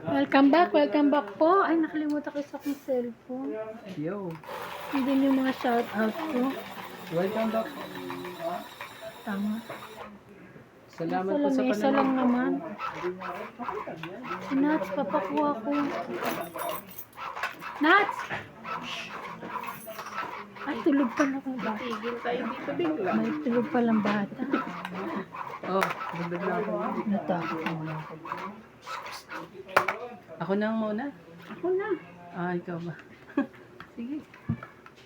Welcome back po. Ay, nakalimutan ko sa akong cellphone. Yo, Hindi yung mga shout out ko. welcome back. Tama. Salamat Isa po sa lang, isa lang panonood. naman. Si Nats, papakuha ko. Nats! Ay, tulog pa lang ang bata. Tigil tayo dito bigla. May tulog pa lang bata. Oh, dagdag na ako. Natakot mo. Ako na ang muna. Ako na. Ah, ikaw ba? Sige.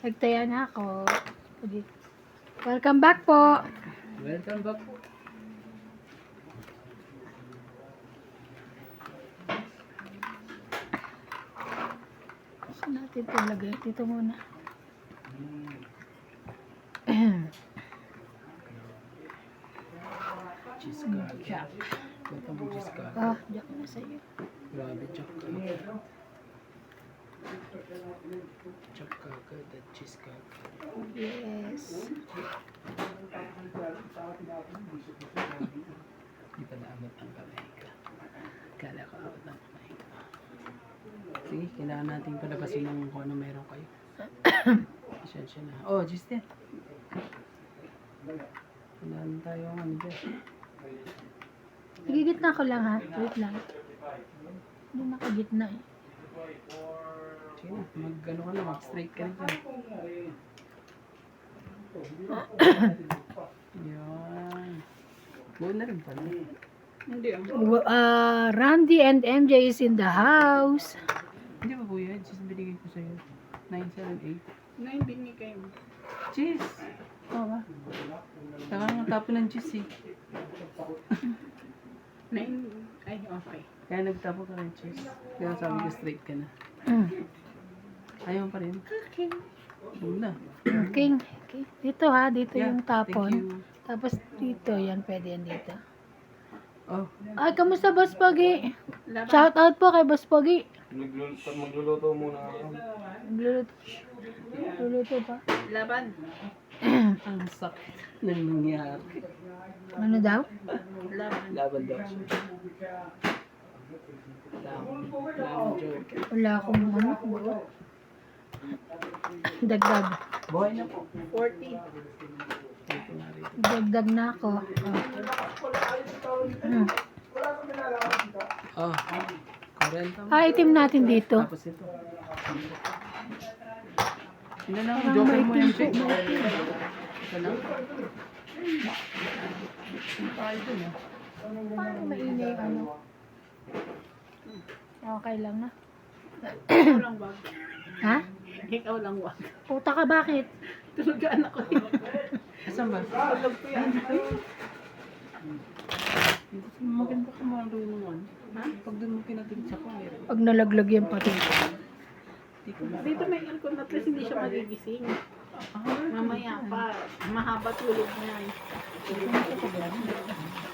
Nagtaya na ako. Sige. Welcome back po. Welcome back. Saan natin ito lagay? Dito muna. Cheese ka. Jack. Welcome mo cheese ka. Ah, diyan na sa'yo. Grabe, Jack ka. Jack ka at cheese ka. Yes. Di pa naabot ang kamay ka. Kala ko abot ng kamay ka. Sige, kailangan natin palabasin ng kung ano meron kayo. Pasensya na. Oh, Justin. Kailangan tayo ang ano dyan. Nagigitna ko lang ha. Wait lang. Hindi nakagitna eh. Sige na, mag-ano ka na, mag-straight ka na dyan. Yan. Buo na rin pala. Hindi ang Randy and MJ is in the house. Hindi ba po yan? Cheese binigay ko sa'yo. 978. 9 binigay mo. Cheese! Oo ba? Saka nga tapo ng cheese eh. 9, ay okay. Kaya nagtapo ka ng cheese. Kaya sabi ko straight ka na. Ayaw pa rin. Okay. Una. Okay. Okay. Dito ha. Dito Yeah, yung thank tapon. you. Tapos dito. Yan. Pwede yan dito. Oh, Ay, kamusta Boss Pogi? Laban. Shout out po kay Boss Pogi. Magluluto muna ako. Luluto pa. Laban. ang sakit ng nangyari. Ano daw? Laban. Laban daw siya. Laban joke. Wala akong ano. Dagdag. Buhay na po. 40. Dito nga rito. Dagdag na ako. Oh, 40 mo. Ah, itim natin dito. Tapos ito. Sino lang, Parang joker mo yung maitim check. po, maitim. Ito lang. Tayo dun ah. Parang mainay yung ano. Okay lang na. Ikaw lang wag. Ha? Ikaw lang wag. Puta ka, bakit? Tulugan ako. Asan ba? Tulog ko yan. Maganda ka marunong. Ha? Pag doon mo pinatingin sa camera. Pag nalaglag yan pati. Dito may aircon at least hindi siya magigising. Mamaya pa. Mahaba tulog niya.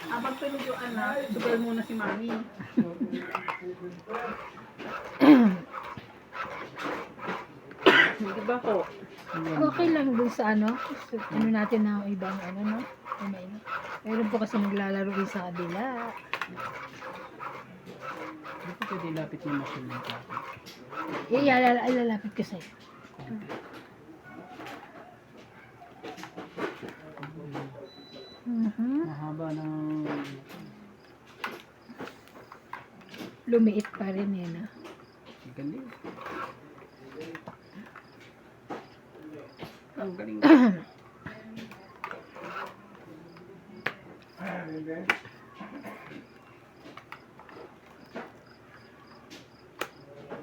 Habang tulog yung anak, sugal muna si mami. Di ba ko? Okay lang dun sa ano. Ano natin na ibang ano, no? Meron po kasi naglalaro din sa kabila. Hindi ko pwede lapit yung machine ng kape. Ilalapit ko sa'yo. Mahaba ng... Lumiit pa rin eh, no? Galing. Ang galing.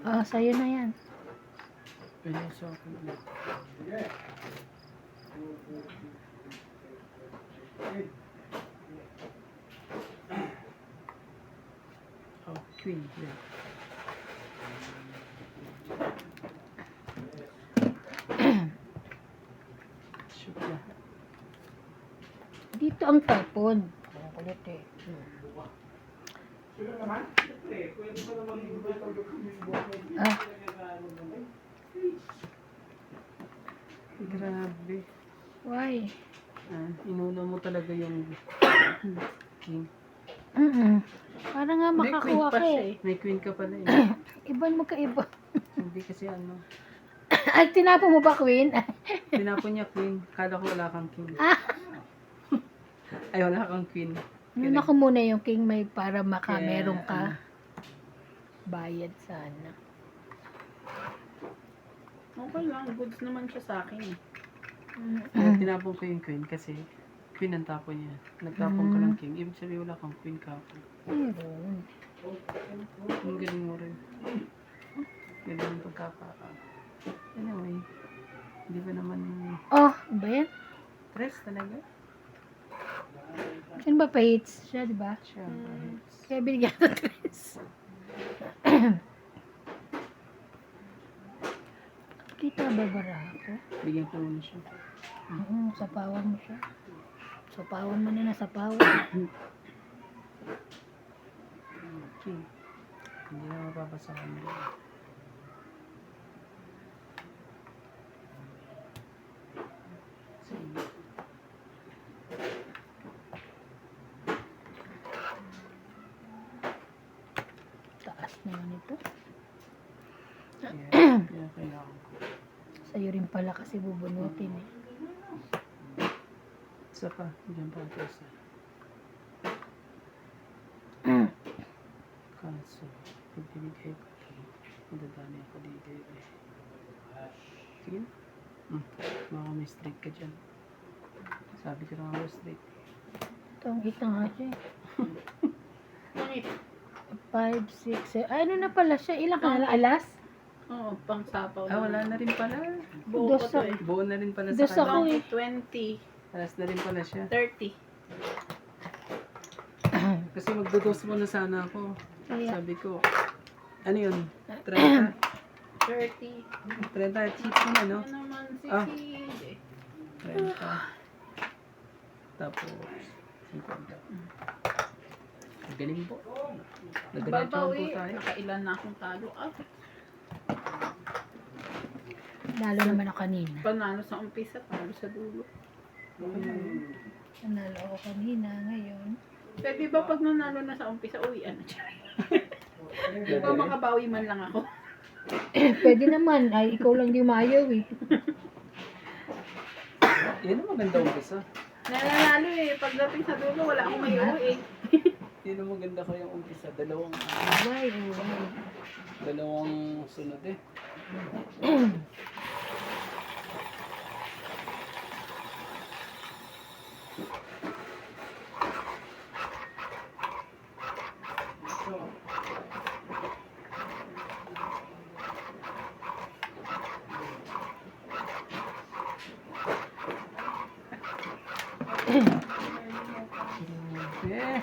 Ah, sa'yo na yan. Pwede sa akin ulit. Oh, queen. Yeah. Shoot na. Dito ang tapon. Ang kulit eh. Ah, Grabe. why? Inuna mo talaga yung king. Para nga May queen makakuha pa ka siya eh. eh. May queen ka pala eh. Ibang magkaiba. Hindi kasi ano. Ay, tinapo mo ba, Queen? Tinapon niya queen. Kala ko wala kang king. Ay, wala kang queen. Nuna ko muna yung king may para Kaya, meron ka. Bayad sana. Okay lang, goods naman siya sa akin eh. Kaya tinapon ko yung queen kasi queen ang tapon niya. Nagtapon ka ng king. Ibig sabihin wala kang queen kapon. Meron. Ang galing mo rin. Galing yung pagkakaka. Anyway, hindi ba naman Oh, ba yan? stress talaga? Sino ba pa-hits siya, di ba? Siya. Kaya binigyan ko tres. Kita ba bara ako? Bigyan ko muna siya. Oo, sapawan mo siya. Sapawan mo na sapawan. Okay. Hindi na mapapasa ka nila. Sige. Taas naman ito. Kaya kailangan ko. Sa'yo rin pala kasi bubunutin eh. Isa pa. Diyan pa ito isa. Kaso, pag binigay ko ito, madadami ako dito eh. Sige na. Baka may straight ka dyan. Sabi ko na nga straight. Itong ito nga siya. Bakit? 5, 6, 7. Ay, ano na pala siya? Ilang ka na? Alas? Oo, pang sapaw. Ah, wala na rin pala. Buo ko Dos to ako. eh. Buo na rin pala Dos sa ako kanya. eh. 20, Alas na rin pala siya. 30. Kasi magdudos mo na sana ako. Kaya, Sabi ko, ano yun? 30. 30. 30 cheap mo na, no? Ano naman si Ah. Sid eh. 30. Tapos, 50. Ang galing po. Nagdiretso po Babawi. tayo. Nakailan na akong talo. Ah, lalo naman ako kanina. panalo sa umpisa, panalo sa dulo. Nanalo ako kanina ngayon. Pwede ba pag nanalo na sa umpisa, uwian na siya? Di ba makabawi man lang ako? Pwede naman. Ay, ikaw lang di umayaw eh. Yan ang maganda umpisa. Nanalo eh. Pagdating sa dulo, wala akong may uwi eh. Yan ang maganda ko yung umpisa. Dalawang sunod eh. Eh,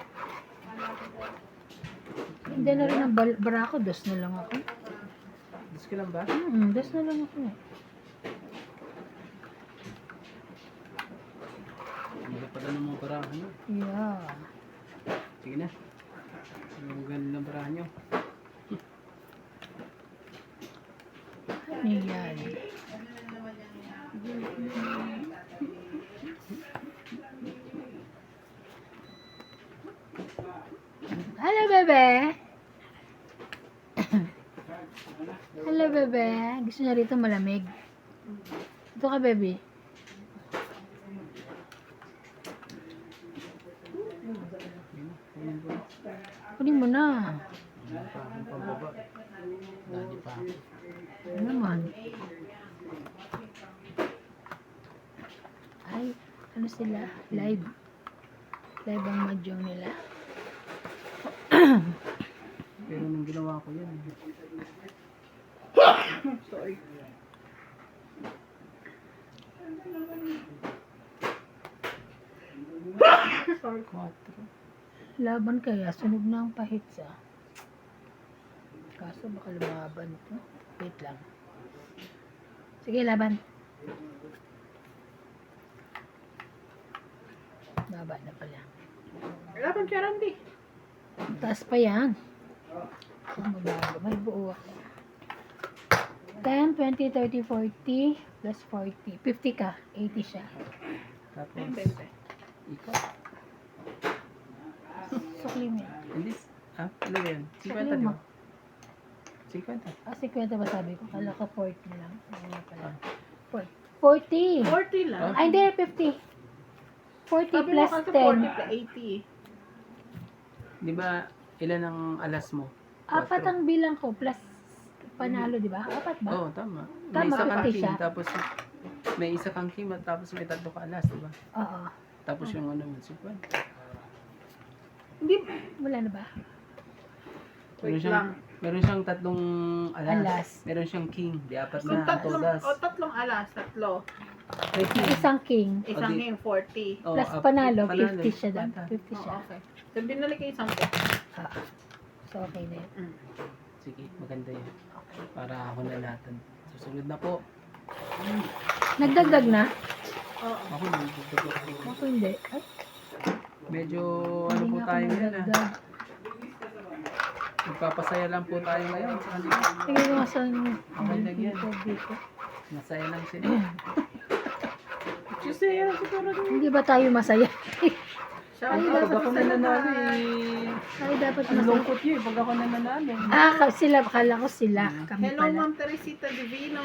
Hindi na rin ang barako. Dos na lang ako. gusto ka lang ba? Dos na lang ako. Hindi pala ng mga barahan nyo. Yeah. Sige na. Ang ganda ng barahan nyo. Ano yan? Hello, bebe. Hello, bebe. Gusto niya rito malamig. Ito ka, baby. Kunin mo na. Pambaba. Dali pa ako. Ano naman? Ay, ano sila? Live. Live ang mahjong nila. Pero nung ginawa ko yan. Sorry. Sorry. 4. Laban kaya, sunog na ang pahits ah. Kaso baka lumaban to. Wait lang. Sige, laban. Baba na pala. Laban siya, Randy. Taas pa yan. Mabago. May buo ako. 10, 20, 30, 40, plus 40. 50 ka. 80 siya. Tapos, Bente. ikot. Sukli mo. Hindi, ano ba yun? 50 Sukli di mo. ba? 50. 50 ba sabi ko? Kala ko 40 lang. Oo nga pala. Ah. 40. 40 lang. Ay, hindi, 50. 40 Sabi mo plus kasi 10. 40 plus 80. Di ba, ilan ang alas mo? Apat 4. ang bilang ko plus panalo, di ba? Apat ba? Oo, tama. May Tama, isa kang 50 king, siya. tapos may isa kang king, tapos may tatlo ka alas, di ba? Oo. Tapos yung ano mo, 50. Hindi. Wala na ba? Meron siyang, meron siyang tatlong alas. Alas. Meron siyang king, di apat Kung na, tatlong, todas. tatlong alas, tatlo. May king. Isang king. Isang di- yung 40. Oh, Plus panalo, 50 siya daw. 50 siya. Oh, okay. So, binalik kayo isang po. Ah. So, okay na yun. Mm. Sige, maganda yun. Para ako na natin. Susunod na po. Nagdagdag na? Oo. Ako nagdagdag ako. Ako hindi. Ay, Medyo ano hindi po nga ako tayo ngayon nagdagdag. Magpapasaya lang po tayo ngayon sa kanila. Sige ko nga saan Okay lang yan. dito. Masaya lang sila. Kasi yan, siguro din. Hindi ba tayo masaya? Siya, Ay, Pag dapat ako sila nananalo na- eh. Ay, dapat Ang masaya. lungkot yun pag ako nananalo. Sila. Akala ko sila. Kami Hello, pala. Ma'am Teresita Divino.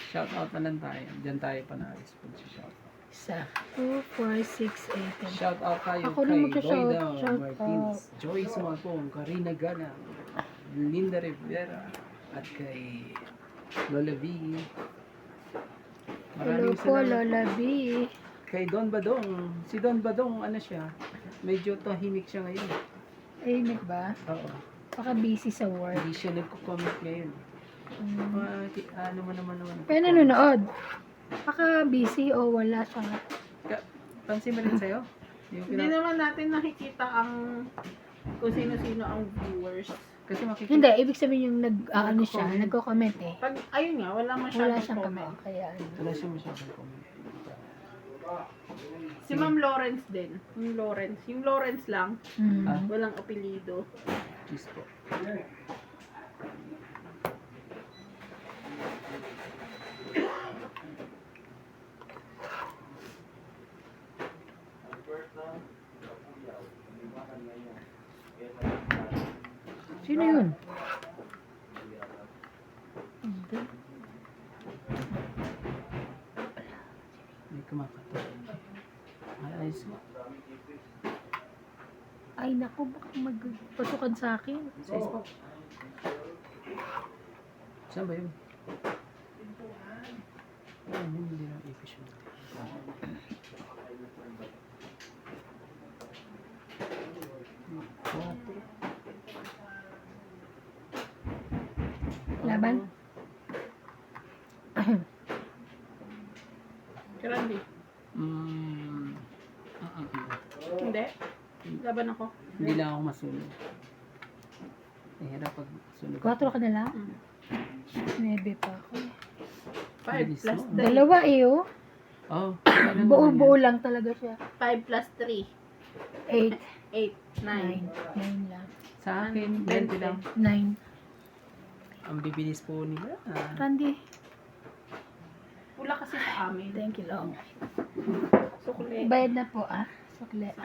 Shout out na lang tayo. Diyan tayo pa na-respond si shout out. Isa. 2, 4, 6, 8, 10. Shout out tayo Ako na kay magsha-shout- Boyda shout Martins, Joyce Mapong, Karina Gana, Linda Rivera, at kay Lola V. Hello Maraming po, salamat. Lola B. Kay Don Badong. Si Don Badong, ano siya? Medyo tahimik siya ngayon. Ayun ba? Oo. Baka busy sa work. Hindi siya nagko-comment ngayon. Ano mo naman. Pero nanonood. Baka busy o wala siya nga. Pansin mo rin sa'yo? Yung Hindi naman natin nakikita ang kung sino-sino ang viewers. Kasi makikita. Hindi, ibig sabihin yung ano siya, Nagko-comment. nagko-comment eh. Pag, ayun nga, wala Wala masyadong siyang comment. comment. Kaya ano. Wala siya masyadong comment. Si Ma'am Lawrence din. Yung Lawrence. Yung Lawrence lang. Mm. Ah? Walang apelido. Cheese po. Sino yun? Hindi. May kumakato. Ay, ayos nga. Ay naku, baka magpasukan sa akin. Size po. Saan ba yun? Ay, hindi na ipis yun. Laban? Randy. Hindi. Laban ako. Hindi lang ako masunod. Hirap pag sunod. 4 ka na lang? Mm. 9 pa ako. 5 Bilis plus mo. 3. Dalawa eh oh. Oh, Buo-buo lang talaga siya. 5 plus 3. 8, 8. 9. 9. 9 lang. Sa akin, 20 lang. 9. Ang bibilis po nila. Randy, Pula kasi sa amin. thank you long. Sukli. Bayad na po ah. Sukle. 10.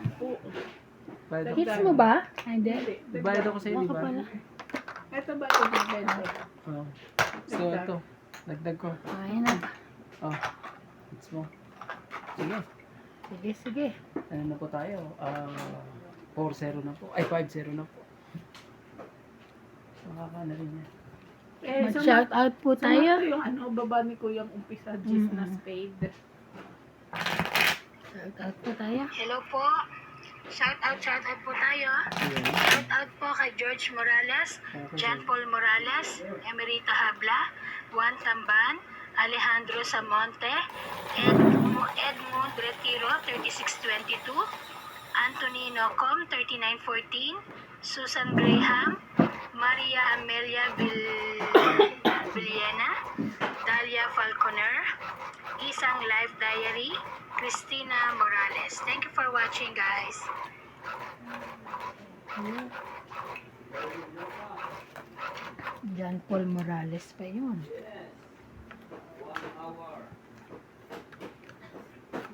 Bayad ako, Hits mo ba? Ay, hindi. Hindi. bayad ako sa'yo, di Baka ba? pala. Ito ba ito? Depende. Oh. So, ito. Dagdag ko. Ay na. Oh. Hits mo. Sige. Sige, sige. Ano na po tayo? 4-0 na po. Ay, 5-0 na po. Makakana rin yan. Mag-shout out po tayo. Yung ano, baba ni Kuyang umpisa, Gis na spade. Shout out po tayo. Hello po. Shout out po tayo. Ayan. Shout out po kay George Morales, John Paul Morales, Emerita Habla, Juan Tamban, Alejandro Samonte, Edmund Retiro, 3622, Anthony Nocom, 3914, Susan Graham, Maria Amelia Villena, Dalia Falconer, Isang Life Diary, Christina Morales. Thank you for watching, guys. John Paul Morales pa yun.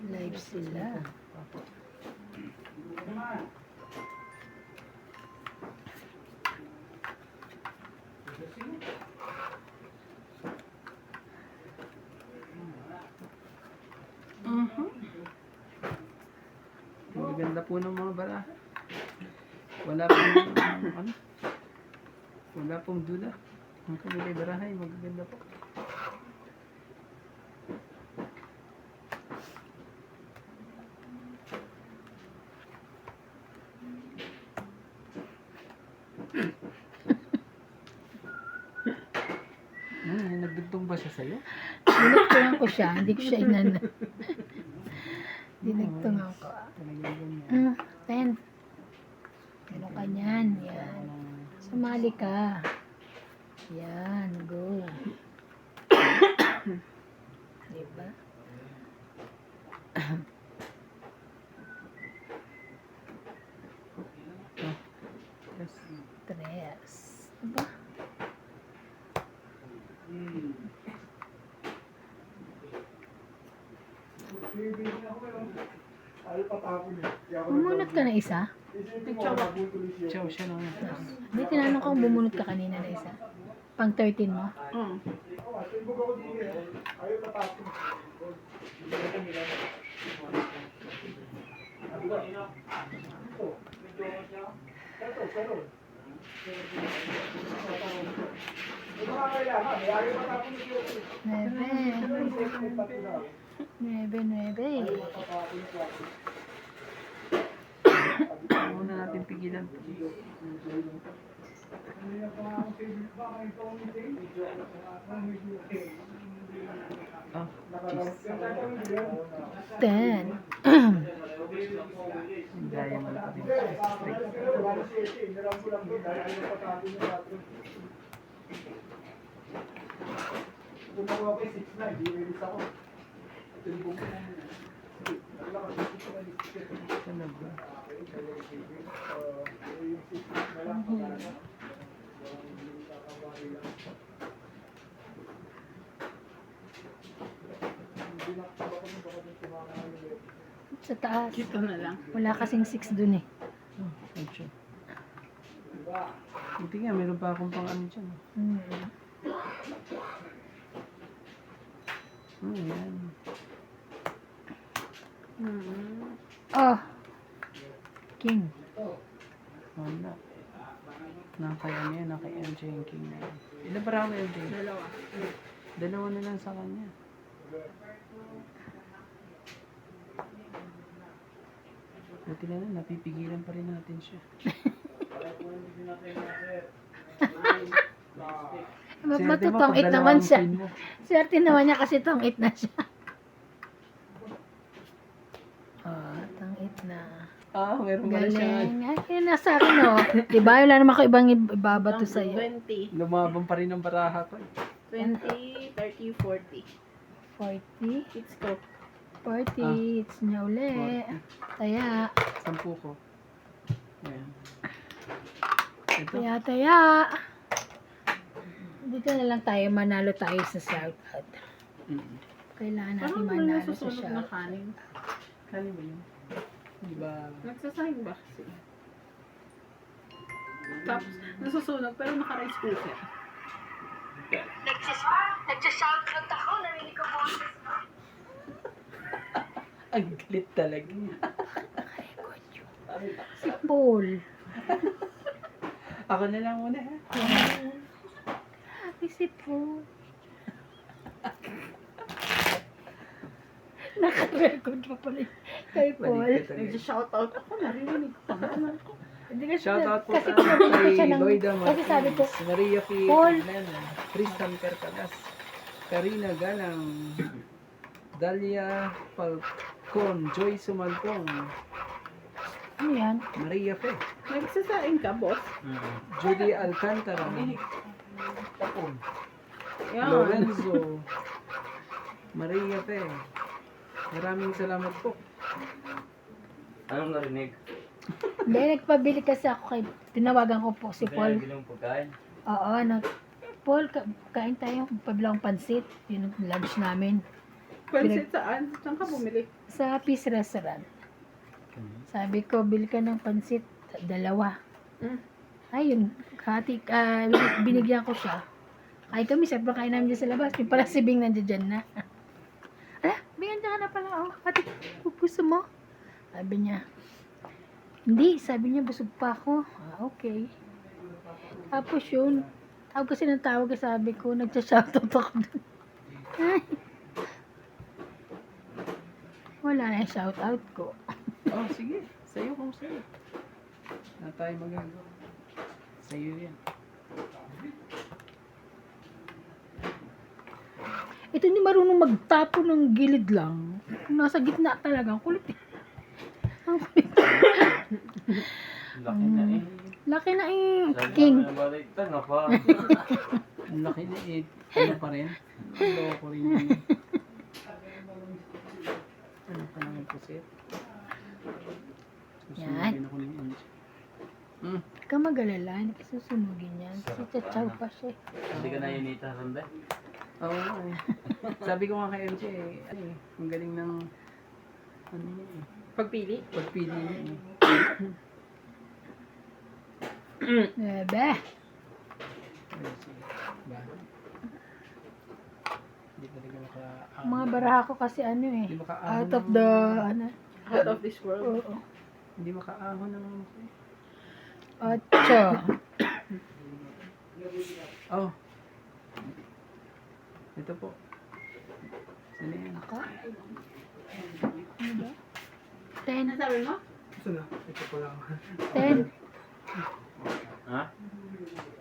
Live sila. Ang ganda po ng mga bara. Wala pong ano? Wala pong dula. Ang kamilay barahay, magaganda po. Nagdugtong ba siya sa'yo? Dinagtungan ko siya, hindi ko siya inano. Dinagtungan ko. Talagang ganyan. 10. Ano ka niyan? Yan. Sumali ka. Yan, go. Diba? Yes. 3. Diba? Bumunot ka na isa? Chow siya lang. Hindi, tinanong ko kung bumunot ka kanina na isa. Pang 13 mo? Nuebe. Muna natin pigilan. Ah, cheese. 10. Diamond pa din. Ano ba? Sa taas. Dito na lang. Wala kasing 6 dun eh. Oh, medyo. Buti nga, meron pa akong pang ano dyan. Yan. Oh. King. Wala. Nakaya niya, nakaya MJ yung king na yun. Ilan para ako MJ? Dalawa. Dalawa na lang sa kanya. Buti na lang, napipigilan pa rin natin siya. Matutong 8 naman siya. Swerte naman niya kasi tong 8 na siya. Oh, tong 8 na. Meron ba na siya? Galing. Ay, yun nasa akin oh. Diba? Wala naman ako ibang ibabato sa'yo. 20. Lumabang pa rin ang baraha ko. 20, 30, 40. 40. It's go. 40. It's niya uli. Taya. 10 ko. Ayan. Ito. Taya. Dito na lang tayo. Manalo tayo sa shoutout. Kailangan natin Parang may manalo sa nasusunog na shoutout. kanin. Kali ba yun? Di ba? Nagsasayang ba kasi? Tapos, nasusunog pero naka-rice cooker. Nagsashoutout ako, narinig ko boses mo. Ang galit talaga. Si Paul. Ako na lang muna ha. Happy si Paul. Naka-record pa pala yun kay Paul. Balik ka talaga. Nag-shoutout ako, narinig ko. Hindi kasi, Shoutout po kasi sa pinabili ko siya kay ng, Lloyda kasi sabi ko, Martins, Maria P. Paul. Hernana, Tristan Percadas, Karina Galang, Dalia Falcon, Joy Sumalpong, ano yan? Maria P. Nagsasaing ka, boss? Judy Alcantara, Yan. Lorenzo, Maria P. Maraming salamat po. Anong narinig? Hindi, nagpabili kasi ako kay, tinawagan ko po si Paul. Bilang pagkain? Oo, Paul, kain tayo, pabilang pansit. Yun ang lunch namin. Pansit saan? Saan ka bumili? Sa Peace Restaurant. Sabi ko, bili ka ng pansit. Dalawa. Mm. Ayun, binigyan ko siya. Ay kami, siyempre kain namin dyan sa labas. Yung pala si Bing nandiyan dyan na. Ala, Bing, ka na pala. Oh, hati, gusto mo? Sabi niya, hindi. Sabi niya, busog pa ako. Okay. Tapos yun, tawag kasi ng tawag, sabi ko, nagsa-shoutout ako dun. Ay. Wala na yung shoutout ko. Oh, sige. Sa'yo kung sa'yo. Na tayo magagawa. Sa'yo yan. Ito hindi marunong magtapo ng gilid lang. Nasa gitna talaga. Ang kulit eh. Ang kulit. Laki na eh. Laki na eh. Sabi King. namin na baliktad na pa. Ang laki na eh. Ano pa rin? Ano ko rin yun. Ano pa naman po sir? Yan. Susunugin ako ng inch. Huwag ka mag-alala. Hindi ka susunugin yan. Kasi chachaw pa siya. Hindi ka na inita, Rande? Oo. Sabi ko nga kay MJ ano eh, ang galing ng ano niya eh. Pagpili. Pagpili niya eh. Bebe. Ayun, sige. Ba? Hindi talaga Mga baraha ko kasi ano eh. Hindi makaahon Out of ng- the, ano. Out of this world. Oo. Hindi makaahon ng ano ko eh. Ocho. Oh. Ito po. Sino yan? Ako? Ano ba? 10. Ano sabi mo? Ito po lang. 10. Ha?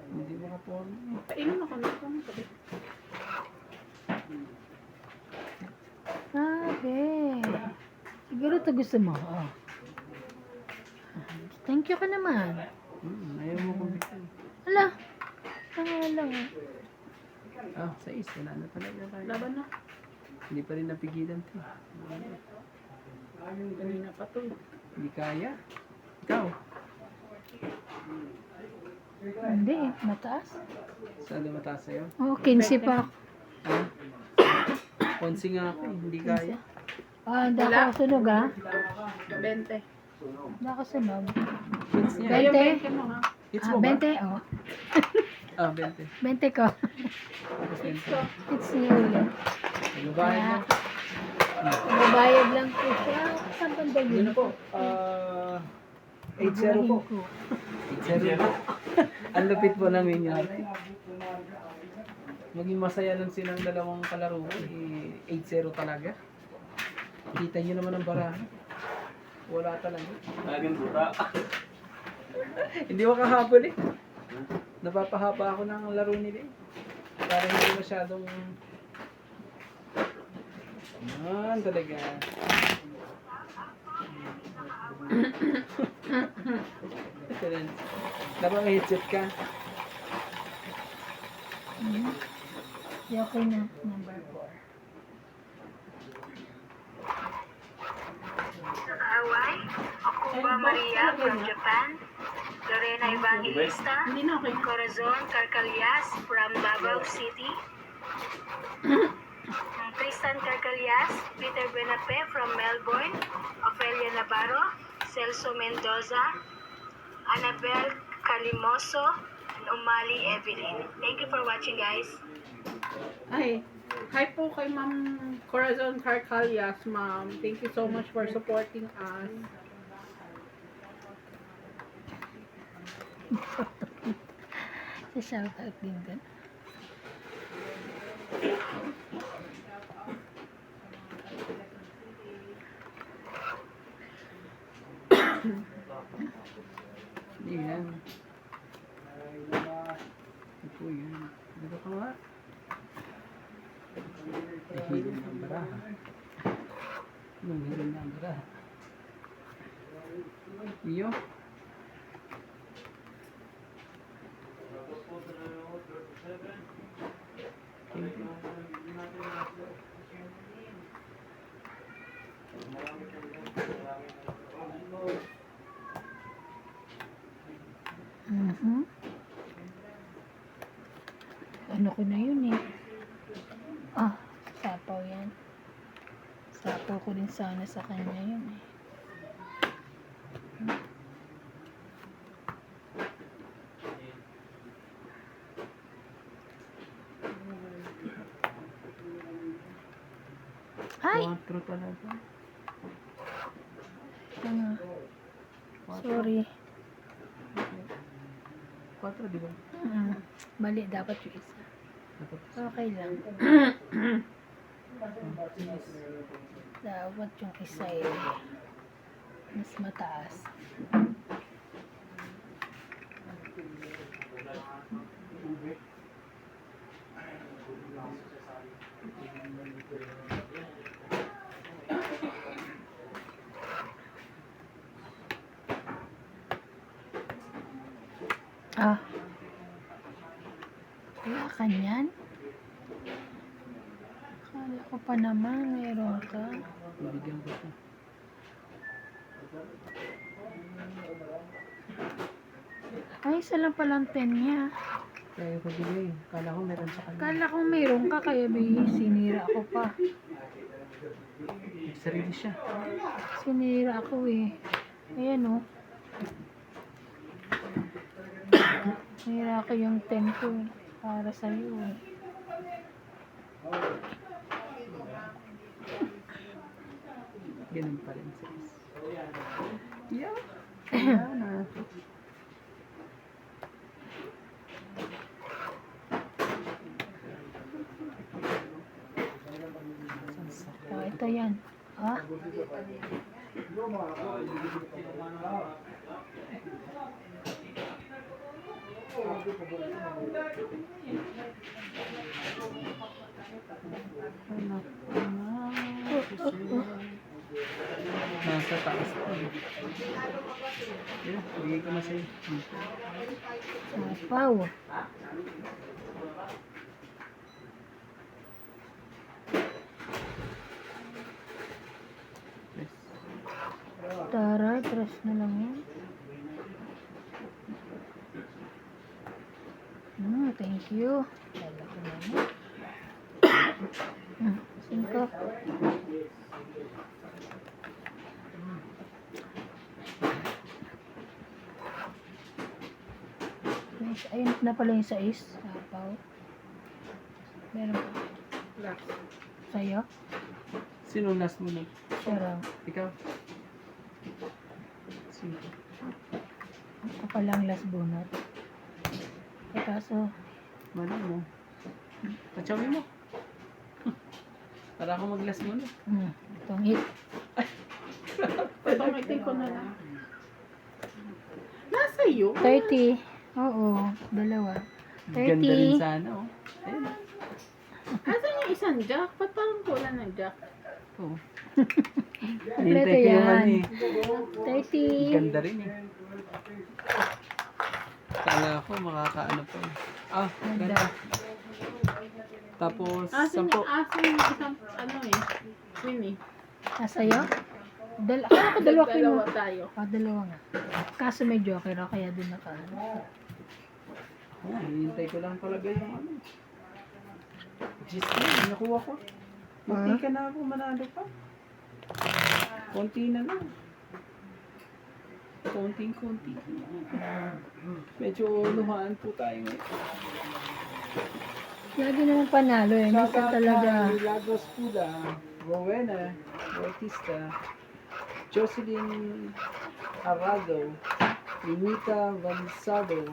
Hindi makaporn eh. Painom ako na. Ano sabi? Sabi. Siguro ito gusto mo. Oh. Thank you ka naman. Ayaw mo kong bitin. Ala. Tanga lang. Ah, 6. Wala na talaga tayo. Laban na. Hindi pa rin napigilan to. Kanina pa to. Hindi kaya. Ikaw. Hindi eh. Mataas. Saan na mataas sa'yo? Oh, 15 pa ako. Ah? Konsi nga ako eh. Hindi kaya. Ah, hindi ako sunog ah. 20. Hindi ako sunog. Hits niya. Ayun, 20. 20 mo ha. Hits Ah, mo ba? 20. Oh. Ah, 20. 20 ko. Tapos 20. It's niya ulit. Nagbabayad na. Mabayad lang po siya. Saan banda Yun yun? na po. 8-0 po. 8-0 po. Ang lupit po namin yan. Maging masaya lang silang dalawang kalaro. 8-0 talaga. Kita nyo naman ang baraha. Wala talaga. Laging buta. Hindi makahabol eh. Napapahaba ako ng laro nila eh. Para hindi masyadong... Yan talaga. Excellent. Dapat may headset ka. Okay na. Number 4. Hawaii, Okuba Maria from Japan, Lorena Evangelista, Hindi na okay. Corazon Carcalias from Davao City, Tristan Carcalias, Peter Benape from Melbourne, Ofelia Navarro, Celso Mendoza, Annabel Calimoso, and Umali Evelyn. Thank you for watching, guys. Ay, hi po kay Ma'am Corazon Carcalias, ma'am. Thank you so much for supporting us. Sa shoutout din dun. Yan. Ito yan. Dito ka nga. Hihilin ng baraha. Hihilin ng baraha. Iyo. Thank you. Mhm. Ano ko na yun eh. Ah, sapaw yan. Sapaw ko din sana sa kanya yun eh. Ay! 4 talaga. Tanga. Sorry. 4, di ba? Mali, dapat yung isa. Dapat. Okay lang. Dapat yung isa mas mataas. Ah. Wala ka niyan? Akala ko pa naman mayroon ka. Bibigyan ko siya. Ay, isa lang palang 10 niya. Kaya ko bigay. Kala ko meron sa kanya. Akala ko mayroon ka, kaya sinira ako pa. Sarili siya. Sinira ako eh. Ayan o. Sinira ko yung 10 ko eh. Para sa'yo eh. Ganun pa rin sis. Yeah. Ayan. Oh, ito yan. Ah? Nasa taas pa. Yeah, bigay ko na sa'yo. Sapaw. Yes. Tara, tres na lang yan. Thank you. Dala ko naman. 5. Nice. Ayun na pala yung 6. Sapaw. Meron pa. Last. Sa'yo? Sino last mo na? Siya lang. Ikaw? Sino? Ako palang last bunot. Eh kaso, Mali mo. Patsawin mo. Para ako mag-last muna. itong hit. Pagpamitin ko na lang. Nasa iyo? 30. Oo, dalawa. Ganda rin 30. sana, oh. Ayun. Asan yung isang jack? Ba't parang kulang ng jack? Oh. Kompleto Hintay ko yung yan. ano eh. 30. Ganda rin eh. Kala ko makakaano pa eh. Ah, Ganda. ganda. Tapos, Asan 10. yung isang ano eh? Queen eh. Sa'yo? Akala ko dalawa ko Dalawa yun. tayo. Dalawa nga. Kaso may joker ako, kaya din naka. Oh, hinihintay ko lang talaga yung ano. Just na, nakuha ko. Hindi ka na ako manalo pa. Konti na lang. Konting-konti. Medyo luhaan po tayo ngayon. Lagi naman panalo eh. Minsan talaga. Milagros Puda, Rowena Bautista, Jocelyn Arado, Inita Vansado,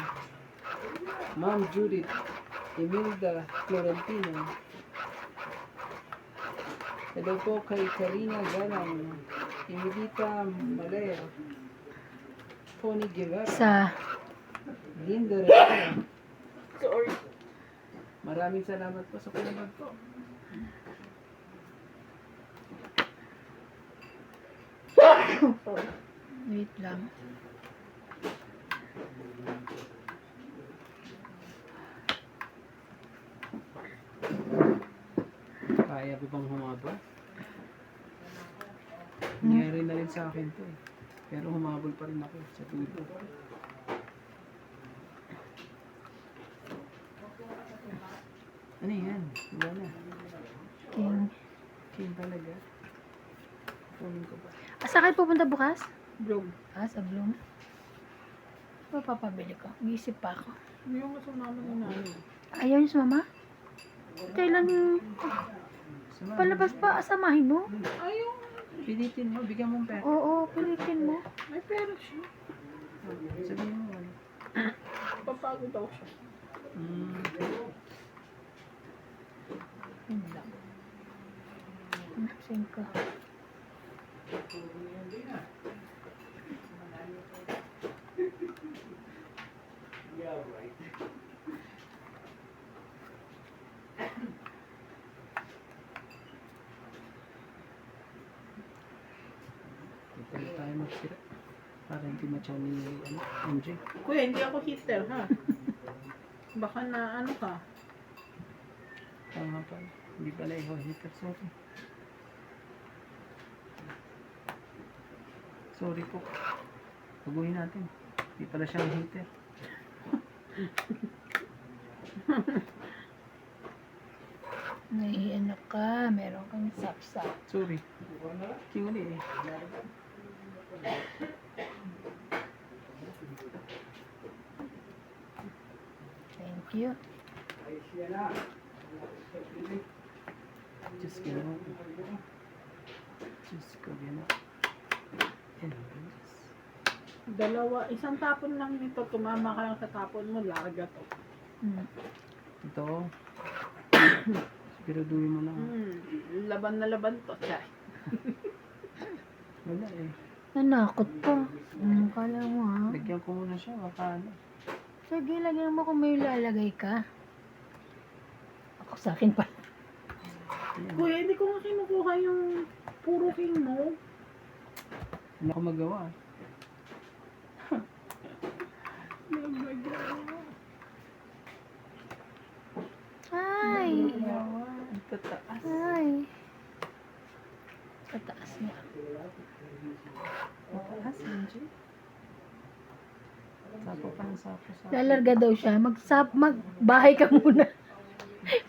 Ma'am Judith Imelda Florentino. Hello po kay Karina Galang, Emilita Maler, Tony Guevara, Sa Linda Rivera. Sorry. Maraming salamat po sa pinanood ko. wait lang. Kaya ko bang humabol? Nangyari na rin sa akin to eh. Pero humabol pa rin ako sa tulo. Ano yan? Wala na. King. King talaga. Kunin ko ba? Asa kayo pupunta bukas? Bloom. Sa Bloom. Ano papabili ko? Mag-isip pa ako. Yung gusto naman ni nanay. Ayaw niyo sa mama? Kailan Sama. Palabas pa, asamahin mo. Ayun. Pilitin mo, bigyan mo ng pera. Oo, pilitin mo. May pera siya. Sabihin mo. Ano. Papagod daw siya. Mm. Yun lang. Napsin ko. Dito na tayo magsira. Para hindi matyaw ni MJ. Kuya, hindi ako hitter, ha? Baka na ano ka. Tama pa. Hindi pala hitter. Sorry. Sorry po. Baguhin natin. Hindi pala siyang hitter. May ano ka, meron kang sapsap. Sorry. King ulit eh. Thank you. Just gano'n. Just ko gano'n. Dalawa, isang tapon lang nito. Tumama ka lang sa tapon mo, larga to. Ito. Siguraduhin mo lang. Laban na laban to. Chay. Wala eh. Nanakot pa. Kala mo ha? Lagyan ko muna siya. Baka ano. Sige, lagyan mo kung may lalagay ka. Ako sa akin pa. Kuya, hindi ko nga kinukuha yung puro king mo. Hindi ako magawa. Oh my God. Ay! Ang tataas. Ay! Sa taas niya. Tataas, MJ. Sapo pa ng sapo. Lalarga daw siya. Magbahay ka muna.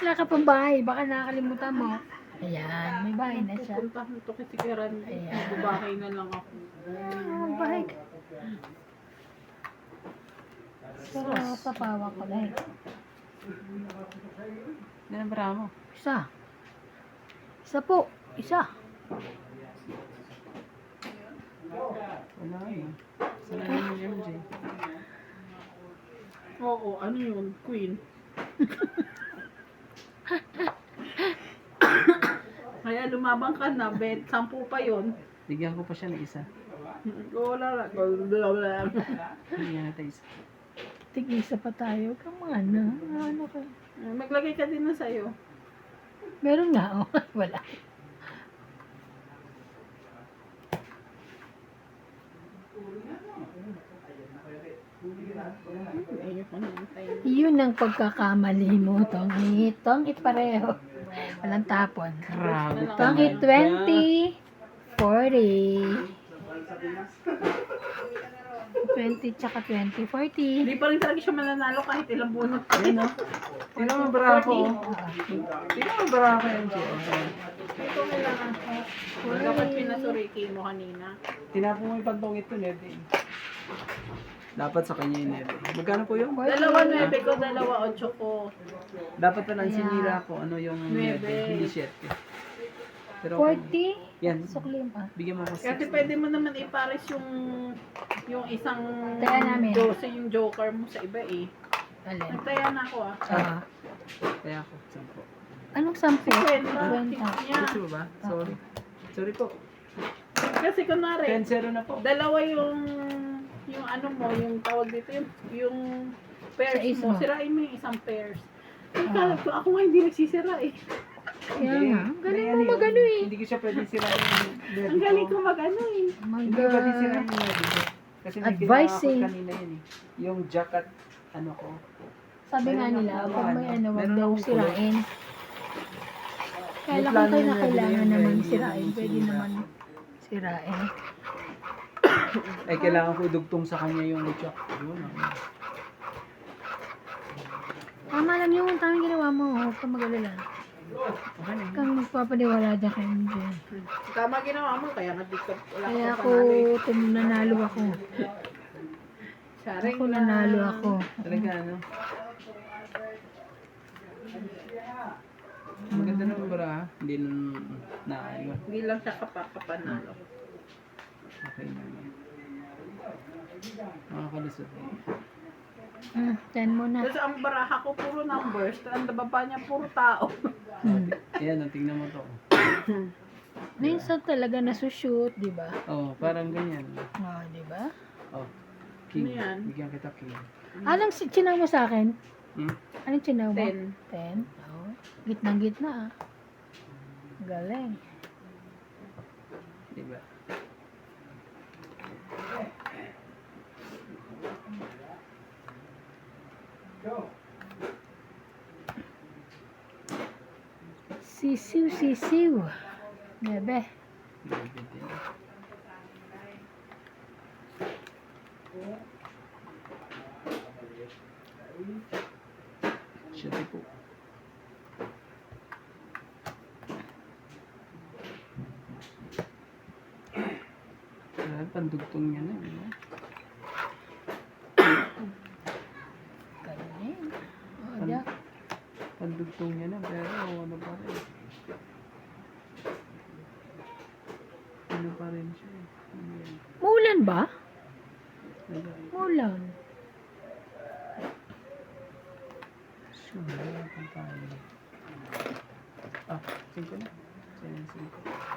Wala ka pang bahay. Baka nakakalimutan mo. Ayan, may bahay na siya. Pupunta mo to kasi Kiran. Ayan. Bubahay na lang ako. Magbahay ka. Pero papawa ko na eh. Nanabara mo. Isa. Isa po. Isa. Wala na. Sana yun yung MJ. Oo, ano yun? Queen. Kaya lumabang ka na, bet. 10 pa yun. Bigyan ko pa siya ng isa. Wala lang. Bigyan natin isa. Tig-isa pa tayo. Kama na. Ano ka? Maglagay ka din na sa'yo. Meron nga. Oh. Wala. Ayoko na tayo. Yun ang pagkakamali mo, Tongi. Tongi pareho. Walang tapon. Grabe Tongi 20, 40. 20 tsaka 20, 40. Hindi pa rin talaga siya mananalo kahit ilang bunot pa. Ayun o. Tingnan mo bara ako. Tingnan mo bara ako, MJ. Ito kailangan ko. Dapat pinasuriki mo kanina. Tinapo mo yung pantong ito, Nete. Dapat sa kanya yung Nete. Magkano po yun? 2 9 ko, 2 8 ko. Dapat pala ang sinira ko, ano yung Nete, hindi 7. Pero 40? yan, Suklim pa. bigyan mo ako Kasi 60. pwede mo naman ipares yung isang Taya namin. 12 yung joker mo sa iba eh. Alin? Nagtaya na ako ah. Ah. Kaya ako, 10. Anong 10? 50. 20. Yeah. Gusto mo ba? Sorry. Sorry po. Kasi kunwari, 10-0 na po. dalawa yung ano mo, yung tawag dito, yung pairs Sa isa mo. mo. Sirain mo yung isang pairs. Ay, kala ko, ako nga hindi nagsisira eh. Kaya nga. Ang galing mo magano eh. Hindi ko siya pwede sirain yung Nete Ang galing ko. ko mag-ano eh. Hindi ko pwede sirain yung Nete ko. Kasi may ginawa Advising. ko kanina yun eh. Yung jacket, ano ko. Sabi nga nila, pag may ano, wag Meron daw akong sirain. Kaya May lang plano kung yun na kailangan bilhin, naman hindi sirain, naman pwede sinira. naman sirain. Ay, kailangan ko idugtong sa kanya yung jack. Yun, Tama lang yun, tamang ginawa mo. Huwag kang mag-alala. Okay na Huwag kang magpapaniwala dyan kay MJ. Tama ginawa mo, kaya nagdikot. Wala Kaya akong ako, panalo eh. nanalo ako. Saring Ako nanalo ako. Talaga, ano? Maganda naman bara ha. Hindi na ano. Hindi lang siya kapanalo. Okay naman. Makakalusot eh. 10 muna. Kasi ang baraha ko puro numbers, ang baba niya puro tao. Ayan, tingnan mo to. Minsan talaga nasushoot, di ba? Oh, parang ganyan. Di ba? Oh, king. Ano yan? Bigyan kita king. Anong chinaw mo sa akin? Hmm? Anong chinaw mo? 10. 10? Oh. Gitnang gitna Galing. Diba? Sisiw, sisiw. Bebe. Bibitin. Siya po. Pandugtong niya na. Diba? Galing. Diya. Pandugtong niya na, pero ano pa rin. Ano pa rin siya. Ano yan? Muulan ba? Diba? Muulan. Sure, wala kang tayo. Ah, 5 na. 5.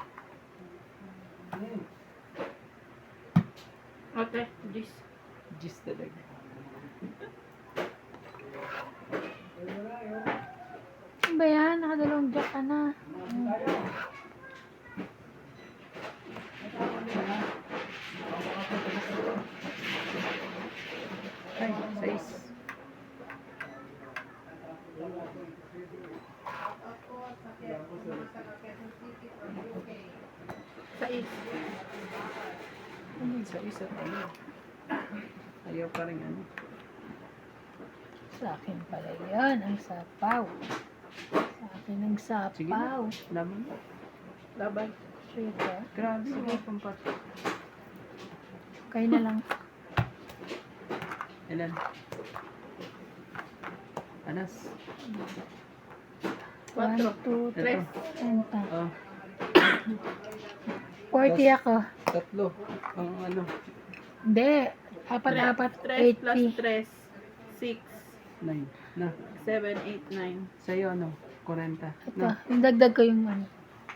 Okay, this. Gis talaga. Ano ba yan? Nakadalawang jack ka na. Ay, 6. Sais. Ano, 6 at ano? Ayaw pa rin ano. Sa akin pala yan. Ang sapaw. Sa akin ang Sige na. sapaw. Laban mo. Laban. Sure ka? Grabe, sige, pampat. Kayo na lang. Ilan? Anas. 1, 2, 3. Ito. 30. Oh, 40 ako. 3. Ang ano. Hindi. Apat, 3 plus 80. 3. 9. Na. 6, 7, 8, 9. Sa'yo ano? 40. Ito. Na. Yung dagdag ko yung ano.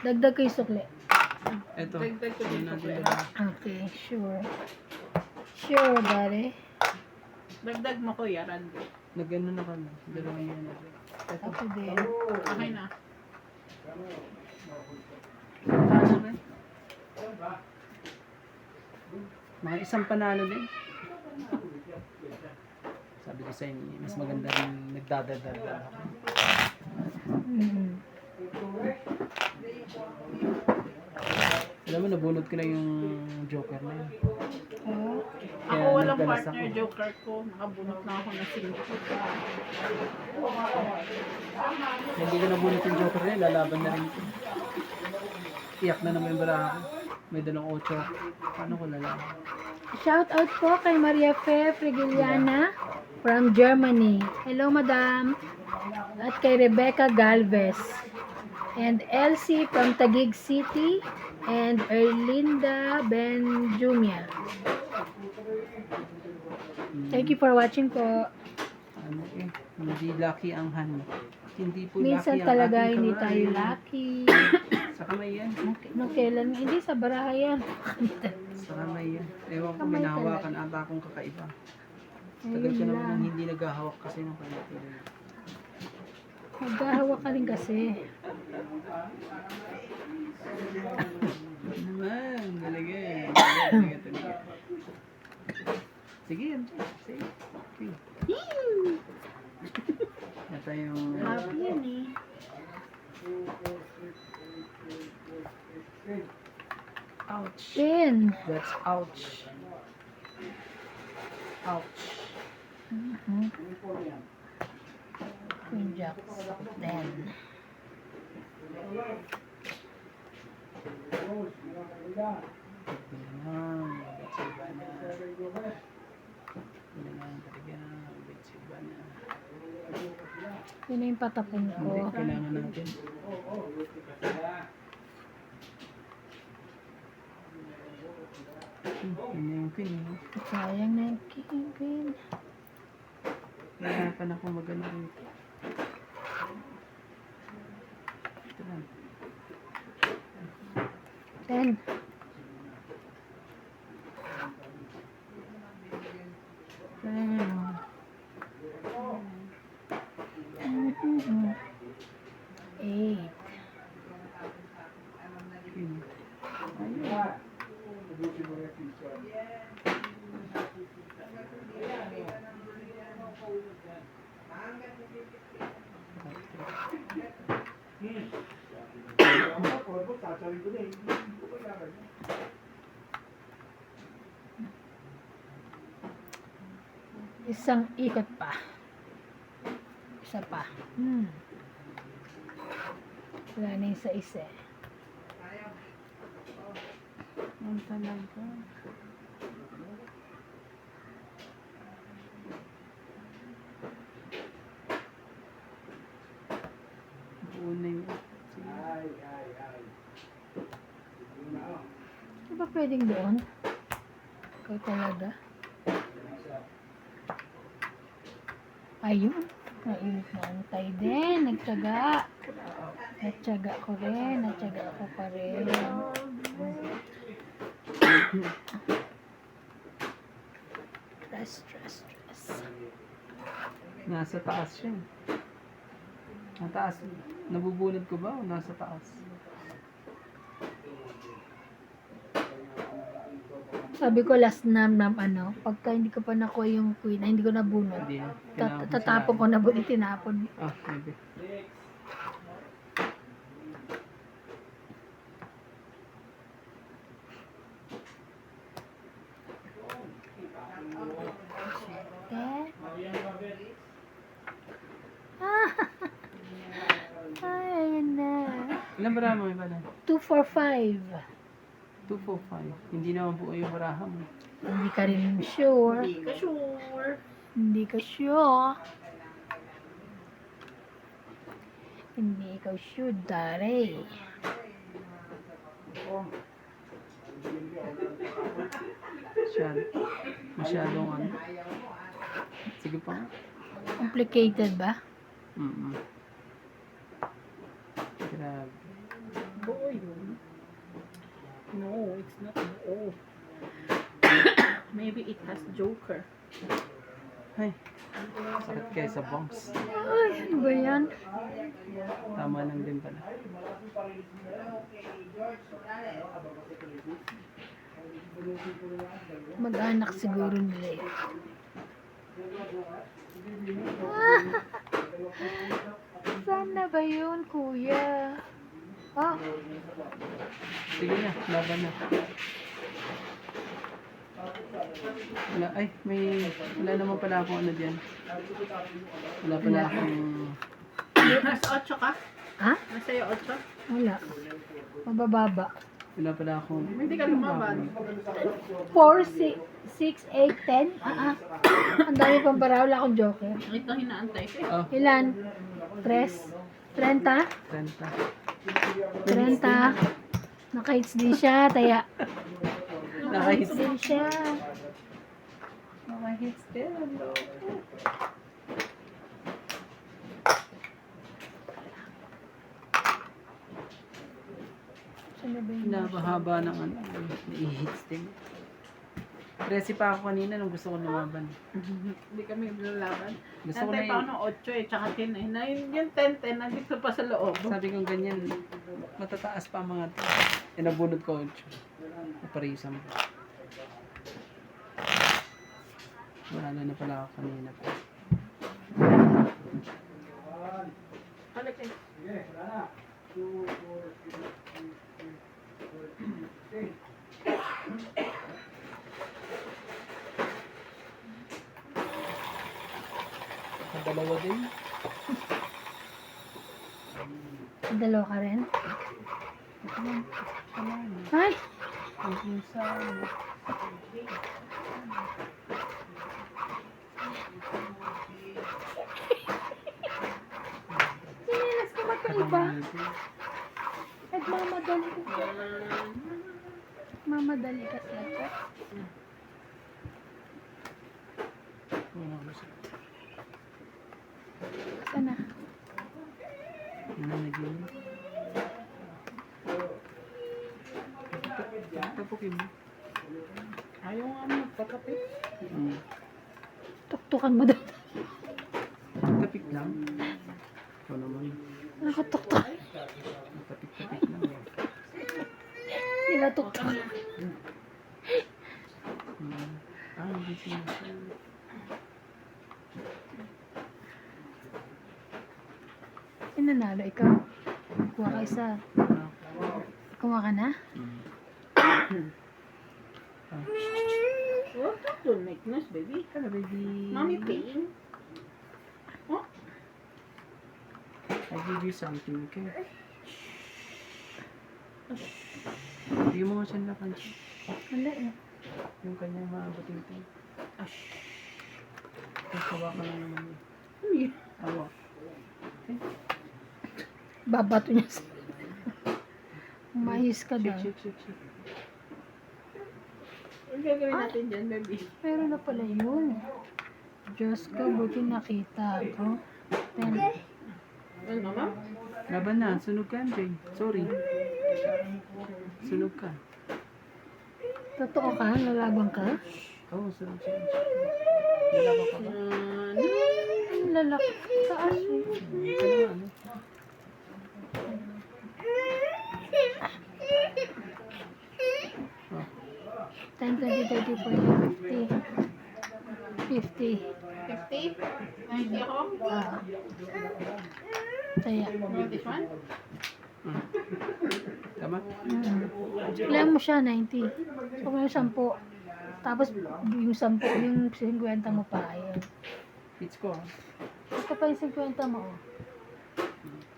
Dagdag ko yung sukli. Ito. Dagdag ko Yun din natin sukli. dalawa. Okay, sure. Sure, buddy. Dagdag mo ko yaran. Nag-ano na kami. 2 yan. Ito. Ako din. Okay na. Panalo rin. Mga isang panalo din. Sabi ko sa inyo, mas maganda rin nagdadadal. Alam mo, nabunod ko na yung joker na yun. Oh. Ako Kaya walang nagdalas partner, ako. joker ko. Nakabunot na ako na 5. Hindi ko nabunod yung joker na yun, lalaban na rin ito. Iyak na naman yung bara ako. May 8. Paano ko lalaban? Shout out po kay Maria Fe Frigiliana from Germany. Hello, madam. At kay Rebecca Galvez. And Elsie from Taguig City. And Erlinda Benjumia. Thank you for watching po. Ano eh, hindi lucky ang hand. Hindi po Minsan lucky ang talaga ating hindi kamay. tayo lucky. Sa kamay yan. No, kailan? Hindi sa baraha yan. Sa kamay yan. Ewan ko, Kamay minahawakan ata akong kakaiba. Tagal ko Ayun naman lang. nang hindi naghahawak kasi ng kanito. Maghahawa ka rin kasi. Naman, talaga eh. Talaga. Sige, yan. Sige. Sige. Ito yung... Happy yan eh. Ouch. 10. That's ouch. Ouch. Queen Jack. 10. Bilang, bitsiba na. Bilang talaga, bitsiba na. Yun na yung patapon Hindi, ko. kailangan natin. Yun na yung pin, no? Sayang na yung kingpin. Nahirapan ako magano rito. Ito lang. 10. Eight. Pin. Ayun. Isang ikot pa. Isa pa. Wala na yung sa isa. Ang talaga. Buo na yun. Ano ba pwedeng doon? Ikaw talaga? Ayun. Nainit na antay din. Nagtyaga. Natyaga ko rin. Natyaga ko pa rin. Stress. Nasa taas siya. Ang taas. Nabubunod ko ba o nasa taas? Sabi ko last na ano, pagka hindi ko pa nakuha yung queen, hindi ko nabunod. Hindi na. Kailangan ko Tatapon ko na bulit, tinapon. Ah, maybe. Ay, ayan na. Ilan baraha mo iba na? 245. 245. Hindi naman po yung baraha mo. Hindi ka rin sure. Hindi ka sure. Hindi ka sure. Hindi ikaw sure, Dare. Masyadong ano. Sige pa nga. Complicated ba? Grabe. Buo yun. No, it's not buo. Maybe it has joker. Ay. Sakit kayo sa bombs. Ay, ano ba yan? Tama lang din pala. Mag-anak siguro nila yun. Sana ba yun, kuya? Ah, Sige na, laban na. Wala, ay, wala naman pala akong ano dyan. Wala pala akong, Nasa 8 ka? ha? Nasa iyo 8? Wala. Mabababa. wala pala akong, Hindi ka lumaban. 4, 6, 8, 10? Ang dami pang para. Wala akong joker. Ito hinaantay ko. oh, Ilan? 3? 30? 30. 30. Naka-hits din siya, taya. Naka-hits din siya. Naka-hits din, ano? Ano ba yun? Napahaba ng ano, nai-hits din. 13 pa ako kanina nung gusto ko lumaban. Hindi kami lalaban. Gusto ko Nantay na pa ako yun. ng 8 eh, tsaka 10 eh. Na yung 10, nandito pa sa loob. Sabi ko ganyan, matataas pa ang mga to. Nabunod ko 8. Naparisam. Wala na pala ako kanina pa. Balik eh. Ang dalawa din. Dalawa ka rin? Ay! Ang isa. ba? Nagmamadali kasi. Mamadali kasi ako. Sana. Nananagin. Tapukin mo. Ayaw nga magpakapit. Tuktukan mo daw. Tapik lang. Ikaw naman. Nakatuktok. Tapik-tapik lang. Hindi na tuktok. Hindi siya. Nanalo ikaw. Kuha ka isa. Kuha ka na? Oh, don't make noise, baby. Hello, baby. Mommy pain. Oh, I give you something, okay? Bigyan mo nga siya na kanchi. Wala eh. Yung kanyang maabuting ito. Tapos hawa ka lang naman yun. ano yun? Hawa. Babato niya sa... Umayos ka daw. Shake. Ang gagawin natin dyan, baby. Meron na pala yun. Diyos ko, buti nakita ko. Ten. Ano, ma'am? Laban na, sunog ka, Andre. Sorry. Sunog ka. Totoo ka? Lalaban ka? Oo, sunog siya. Dalawa ka ba? Ang lalaki. Taas eh. Ito na, ano? Oh. 10, 20, 30, 40, 50. 50. 50? 90 ako? Ah. Kaya. This one? Tama? Kailangan mo siya, 90. So, may 10. Tapos, yung 10, yung 50 mo pa. Ayun. Hits ko, ha? Ito pa yung 50 mo. Oh.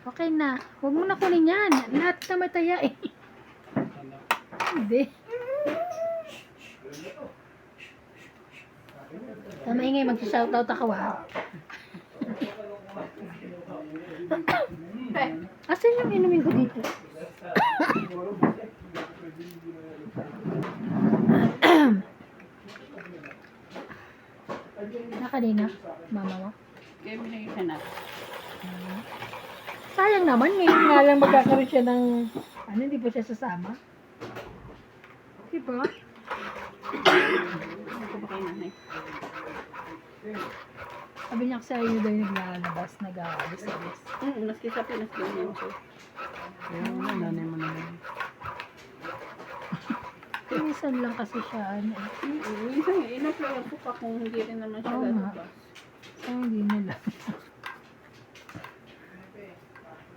Okay na. Huwag mo na kunin yan. Lahat na may taya eh. Hindi. Tama ingay, mag-shoutout ako ha. Asan yung inumin ko dito? Na kanina? Mama mo? Kaya binigay ka na. Sayang naman, ngayon nga lang magkakaroon siya ng, ano, hindi pa siya sasama. Diba? Ano ko ba kayo nanay? Sabi niya sa iyo daw yung naglalabas, nag-aalis-alis. Maski sa Pinas ganyan siya. Kaya wala, nanay mo naman. Minsan lang kasi siya, ano, Minsan ina-flower ko pa kung hindi rin naman siya Oo nga. lalabas. so hindi nila.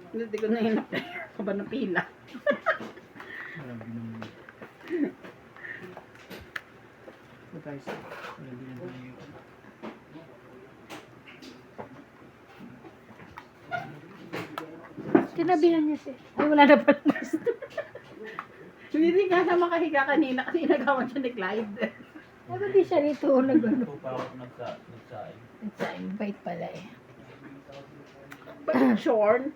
Hindi ko na ina-flower ko ba na pila. Ito tayo sa... Wala din ang tayo. Tinabihan niya siya. Ay, wala na pala. Hindi ka na makahiga kanina kasi inagawan siya ni Clyde. Ay, ba't di siya rito nag-ano? Tupa ako nagsaing. Sa invite pala eh. But Sean,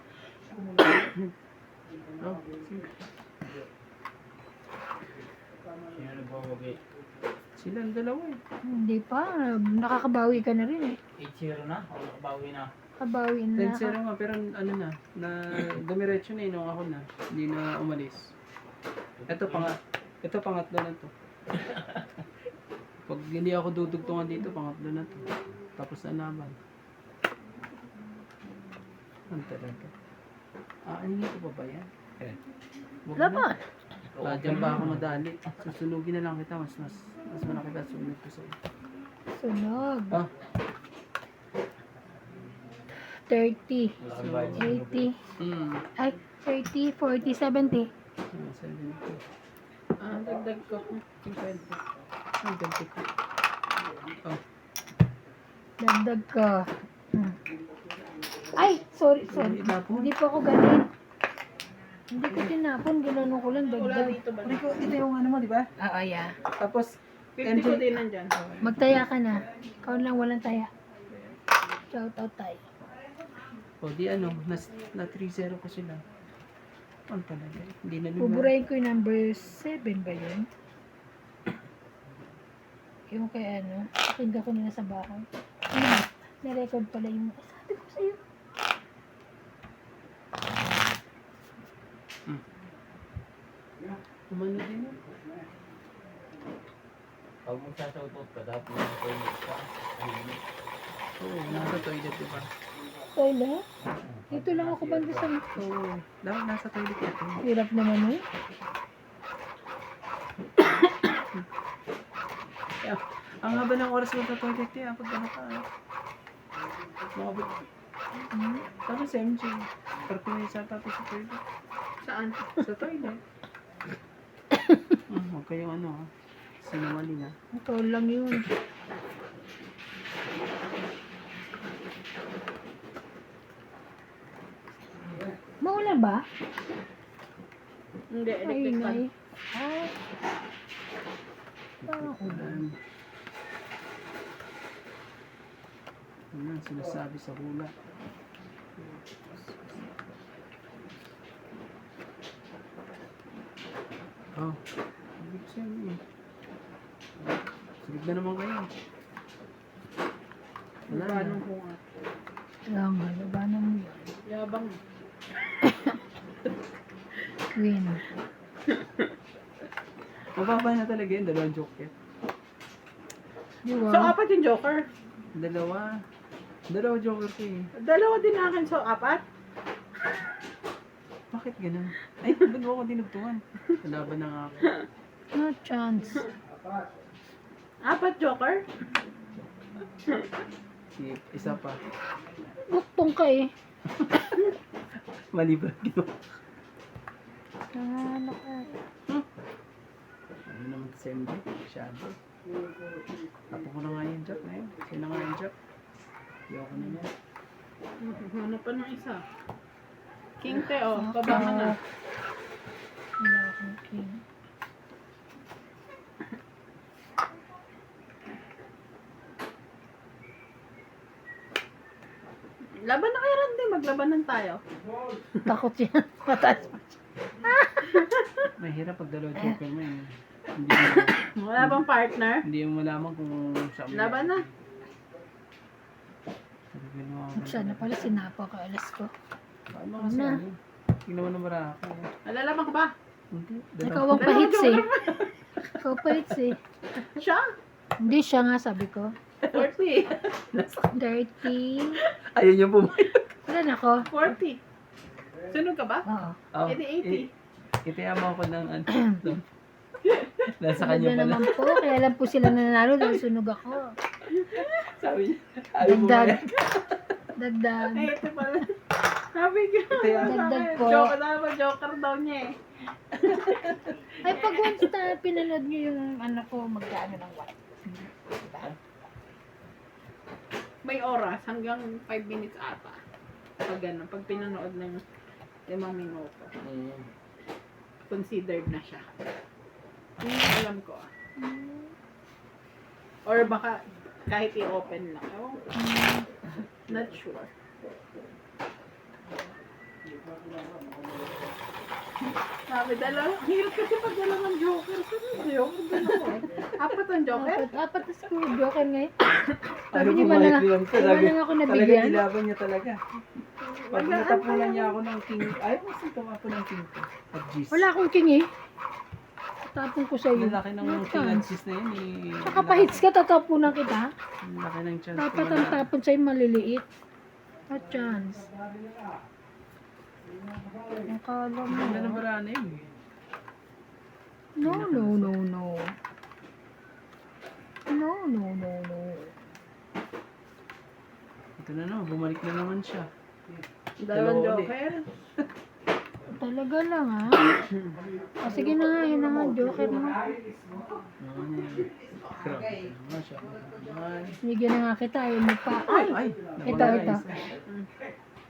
Oh, sige. Sino nagbabagay? Silang dalawa eh. Hindi pa. Nakakabawi ka na rin eh. 8-0 na? O nakabawi na? Kabawi na. 10-0 nga, pero ano na dumiretso na nung ako na. Hindi na umalis. Ito pangatlo na to. Pag hindi ako dudugtungan dito, pangatlo na to. Tapos na naman. Ano talaga? Ano ko pa ba yan? Wag na. Laban. Diyan pa ako madali. Susunugin na lang kita. Mas malaki ba sunog ko sa'yo. Sunog. Ah, 30. Nakabayad. 80. Ay, 30, 40, 70. 70. dagdag ko 50. Ang ganti ko. Oh, Dagdag ka. Ay, sorry. itapon. Hindi pa ako ganin. Hindi ko tinapon. Ginanon ko lang Wala dagdag. dito ba? Rico, ito yung ano mo, di ba? Oo, yeah. Tapos, 50 ko din nandyan. Magtaya ka na. Ikaw lang walang taya. Shout out tayo. O di ano, na 3-0 ko sila. Ano talaga? Hindi na lugar. Buburahin ko yung number 7 ba yun? Yung kay ano, pakinggan ko nila sa bahay. Ano, na-record pala yung, sabi ko sa'yo. Umano din yun. Pag magsasautot ka, dapat mag-toilet ka. Ayun. Oo, nasa toilet diba? Toilet? Dito lang ako banda sa Oo, dapat nasa toilet ito. hirap naman eh. Kaya, ang haba ng oras mo sa toilet niya, pag ano ka. Makabot. Tapos MJ, 30 minutes ata ito sa toilet. Saan? Sa toilet. Huwag kayong ano ha. Sinungaling ha. Ito lang yun. Maulan ba? Hindi, Ay, electric fan. nay. Ay. Parang ulan. Ano ang sinasabi sa hula? Oh, ibig sabihin. Sigig na naman kayo. Wala na. Paano ko nga? Kaya nga, labanan mo yan. Yabang. Win. Mababa na talaga yun, dalawang joker. Di So, ba? apat yung joker. Dalawa. Dalawa joker ko eh. Dalawa din akin, so apat. Bakit ganun? Ay, ba't mo ako dinugtungan? Laban na nga ako. No chance. Apat joker? Isa pa. Buktong ka eh. Mali ba? Nanganak ka. Ano naman sa MJ? Shadow. Tapo ko na nga yung jack na yun. Sino nga yung jack? Ayoko na yan. Ano pa ng isa? King te, oh. Baba ka na. Wala akong king. Laban na kayo Randy. Maglabanan tayo. Takot yan. Mataas pa. Mahirap pag dalawa joker mo yun. Hindi mo, Wala bang partner? hindi mo malaman kung saan mo. Laban na. Sana pala sinapa ka alas ko. Paano kasi Ano? ano? Tingnan mo na marako. Nalalaban ka ba? Hindi. Ikaw ang pahits eh. Ikaw pahits eh. Siya? Hindi siya nga sabi ko. 40. Dirty. Ayun yung pumayag. Wala na ako. 40. Sunod ka ba? Oo. Oh, Eh, di 80. Itiyama ko ng ano. Nasa Sunog kanya na pala. naman po. Kaya lang po sila nanalo dahil sunog ako. Sabi niya. Ayaw mo Dagdag. ba? Dagdag. Ay, ito pala. Sabi ko. Dagdag po. Joker na joker daw niya eh. Ay, pag once na pinanood nyo yung ano ko, magkano ng white. Diba? May oras hanggang 5 minutes ata. Pag ano, pag pinanood ng 5 minuto. Considered na siya. Yun yung alam ko ah. Or baka kahit i-open lang. Ewan ko. Not sure. Sabi, dalawa. Ang hirap kasi pag dalawang joker. Joker din ako eh. Apat ang joker? Apat na school joker ngayon. Sabi Ano niyo ba pumayag na, lang di ba lang ako Talaga nabigyan? nilaban niya talaga. Pag Wala, natapunan niya ako ng king, ayaw kasi tumapo ng king ko. At G's. Wala akong king eh. Tapon ko sa'yo. Ang laki ng No king at chance. G's na yun eh. Nakapahits ka, tatapunan kita. Ang laki ng chance. Dapat ko ang na- tapon sa'yo maliliit. No chance. Ang kala mo. Ganda ng barana yun. No, no, no, no. No, no, no, no. Ito na naman, bumalik na naman siya. Dalawang Dalawa ulit. joker? Talaga lang ha. O sige na nga, yun na nga, joker mo. Grabe naman siya. Naman. Bigyan na nga kita, yun mo pa. Ay! Ito, nawala ito. isa.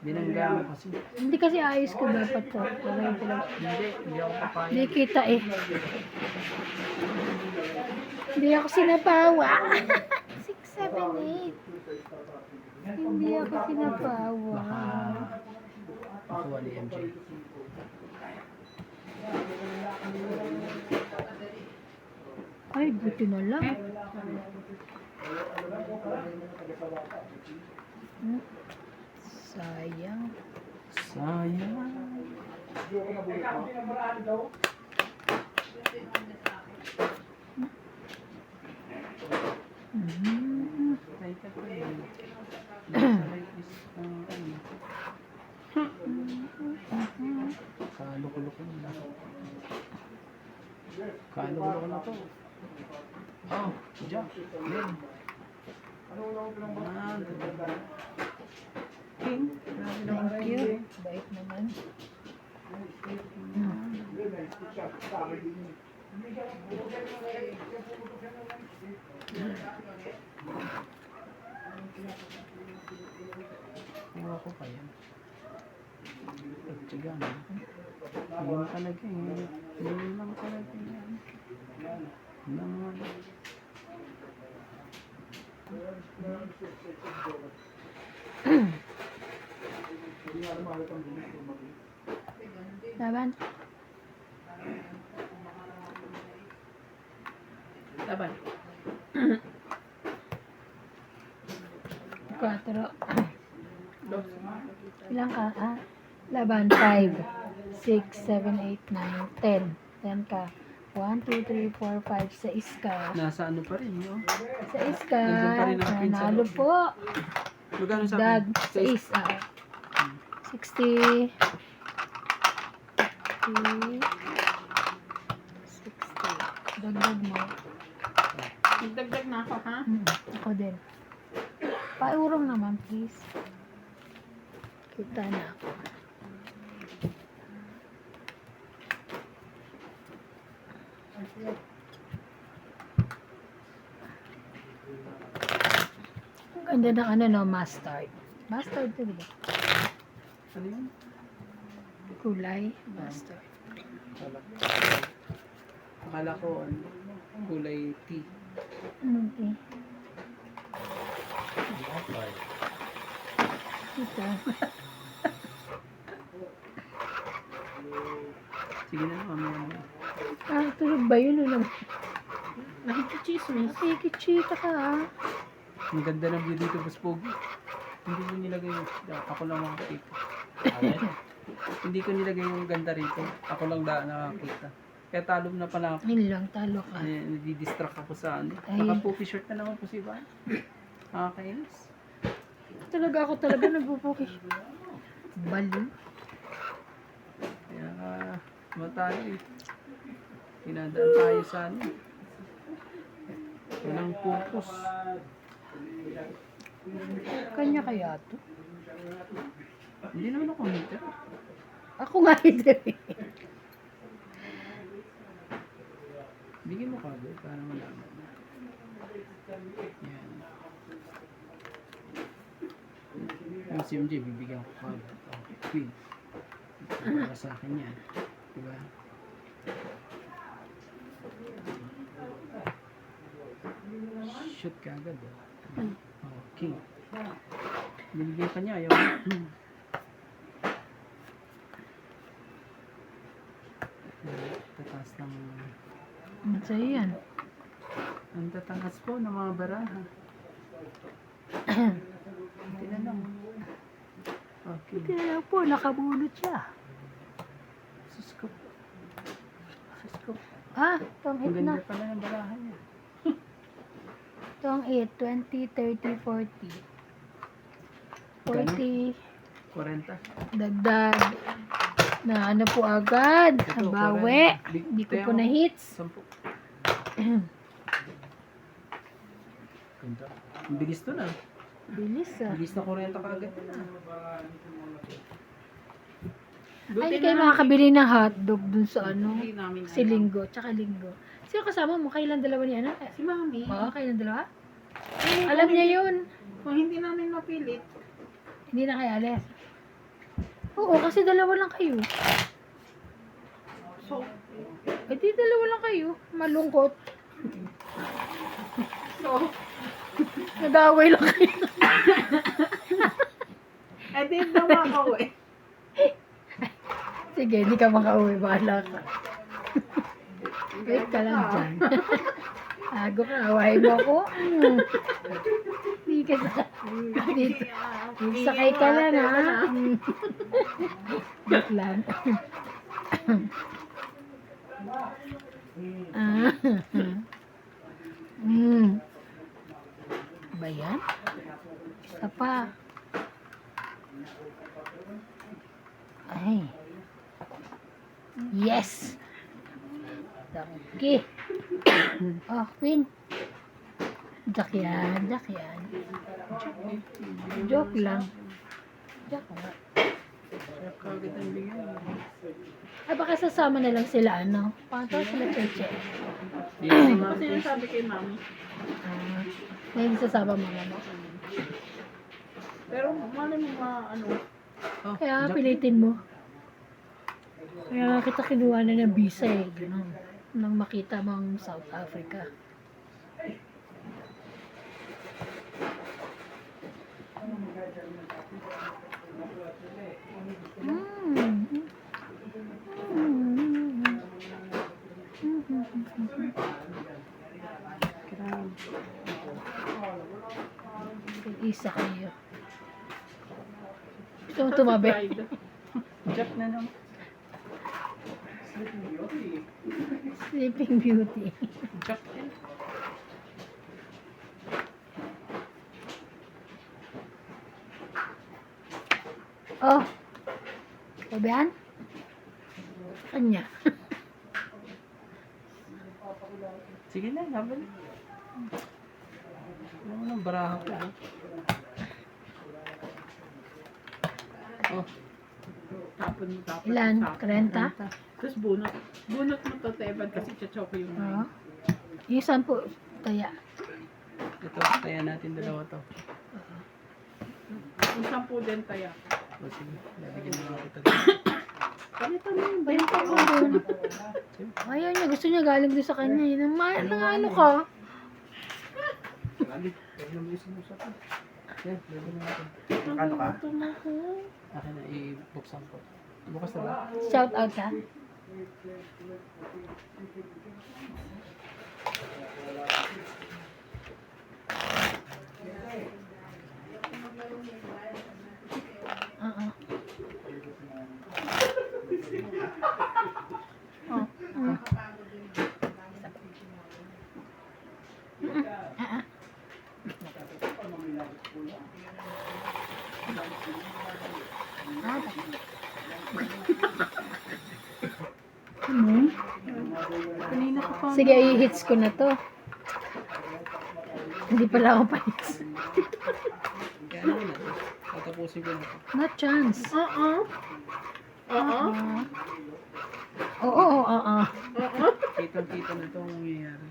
Binangga mo kasi. Hindi kasi ayos ko dapat to. Parang ito lang. Hindi ako papayag. Hindi kita eh. Hindi ako sinapawa. 6, 7, 8. Hindi ako sinapawa. Baka Nakuha ni MJ. Ay, buti na lang. Hmm. Sayang. Sayang. Mhm. Tayo ka pa yun. Nasa-right is, ano. Kalukulo-kulo na. Kalukulo na to. Oh, Jack. Yan. King. Grabe naman Thank rin, you. eh. Bait naman. Ewan ko pa yan. Pagtsaga na. Yun talaga eh. Yun lang talaga yan. Nang ano. Laban. Laban. 4. Dos. Ilang ka? Ah? Laban. 5, 6, 7, 8, 9, 10. 10 ka. 1, 2, 3, 4, 5, 6 ka. Nasa ano pa rin yun. 6 ka. Nandun pa rin ang pin sa Nanalo loob. po. Magkano sa Dag. akin? 6. 60. 60. 60. Dagdag mo. Nagdagdag na ako, ha? Ako din. Paurong naman, please. Kita na ako. Ang ganda ng ano no, mustard. Mustard to diba? Ano yun? Kulay, mustard. Akala ko ano, kulay tea. Okay. Ito. Sige na mamaya. Ah, tulog ba yun? Ano? Nakikichismis. Nakikichika ka ah. Ang ganda ng view dito, Boss Pogi. Hindi ko nilagay yung, ako lang makakita. Hindi ko nilagay yung ganda rito. Ako lang nakakita. Kaya talo na pala ako. Yun lang, talo ka. Nadidistract ako sa ano. Ay. Naka-puppy shirt na naman po si Ivan. Nakakainis. Ako talaga nagpupuki. Balo. Kaya matalo eh. Pinadaan tayo sa ano. Walang purpose. Kanya kaya to? Hindi naman ako hater. Ako nga hindi. Bigyan mo kagad para malaman. Yan. Yung si MJ, bibigyan ko kagad. Okay, queen. Para sa akin yan. Diba? Shoot kagad. Oh, king. Binigyan ka niya, ayaw. Tataas ng... Sa'yo yan. Ang tataas po ng mga baraha. Hindi na lang. Okay. Hindi na lang po, nakabulot siya. Susko. Susko. Ah, tong Ang 8 na. ganda pala ng baraha niya. Tong 8, 20, 30, 40. 40. 40. Dagdag. Na ano po agad. Ito, Bawi. 40. Hindi ko po na hits. 10. Ganda. Ang bilis to na. Bilis ah. Bilis na 40 kaagad na. Ay, hindi kayo makakabili ng hotdog dun sa ano. Hindi namin Si Linggo, tsaka Linggo. Sino kasama mo? Kailan dalawa ni ano? Si Mami. Oo, kailan dalawa? Eh, Alam niya yun. Kung hindi namin mapilit, Hindi na kayo alis. Oo, kasi dalawa lang kayo. so, Eh di dalawa lang kayo. Malungkot. Nag-away lang kayo. eh di daw ako eh. Sige, hindi ka makauwi. Bahala ka. Wait ka lang dyan. Ago ka, awahin mo ako. Hindi ka sa... Dito. Sakay ka lang, ha? Joke lang. Ah. Ba yan? Isa pa. Ay. Yes! Okay. Oh, Queen. Jack yan, Jack yan. Joke lang. Joke nga. Kagad ang bigyan. Ay, baka sasama na lang sila, ano? Paano sila Cheche? Kasi nasabi kay mami. Ah, may hindi sasama mama mo. Pero malay mo ano. Oh, Kaya Jack. pilitin mo. Kaya kita kinuha na ng visa eh. Ganun. Nang makita mo ang South Africa. Isa kayo. Ito mo tumabi. Pride. Jack na naman. Sleeping Beauty. Jack yan. Oh. Kabayan? Kanya. Sige na, laban. Ano nang baraha ko? Oh, Tapon mo, tapon. Ilan? tapon. 30? Tapos bunot. Bunot mo to, Teban, kasi chachoke yung Oo. Yung 10 kaya. ito, kaya natin dalawa to. Yung 10 din taya. O sige, nabigyan na lang kita. Palitan mo yung Benta ko doon. Ayaw niya. Gusto niya galing doon sa kanya. Yun ang ano ka. Balik, pwede naman yung sinusa ko. Yan, pwede na natin. Magkano ka? Akin na, i-buksan ko. Bukas na ba? Shout out ka. Oo. Oh. Kanina ko pa. Sige, i-hits ko na to. Hindi pala ako pa-hits. Kaya ano na, tatapusin ko na ito. No chance. Oo. Oo. Oo, oo. Kitang-kita na ito ang mangyayari.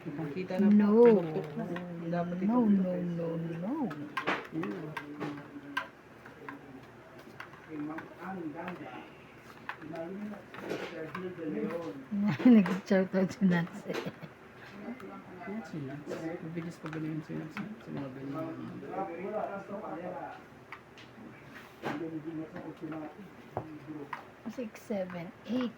Kitang-kita na No. pinuktok na. Dapat ito. No, no, no, no. Yun. Nag-shout out si Nancy. Yan sila. Mabilis pa ganun sila sa mga ganyan. 6, 7, 8.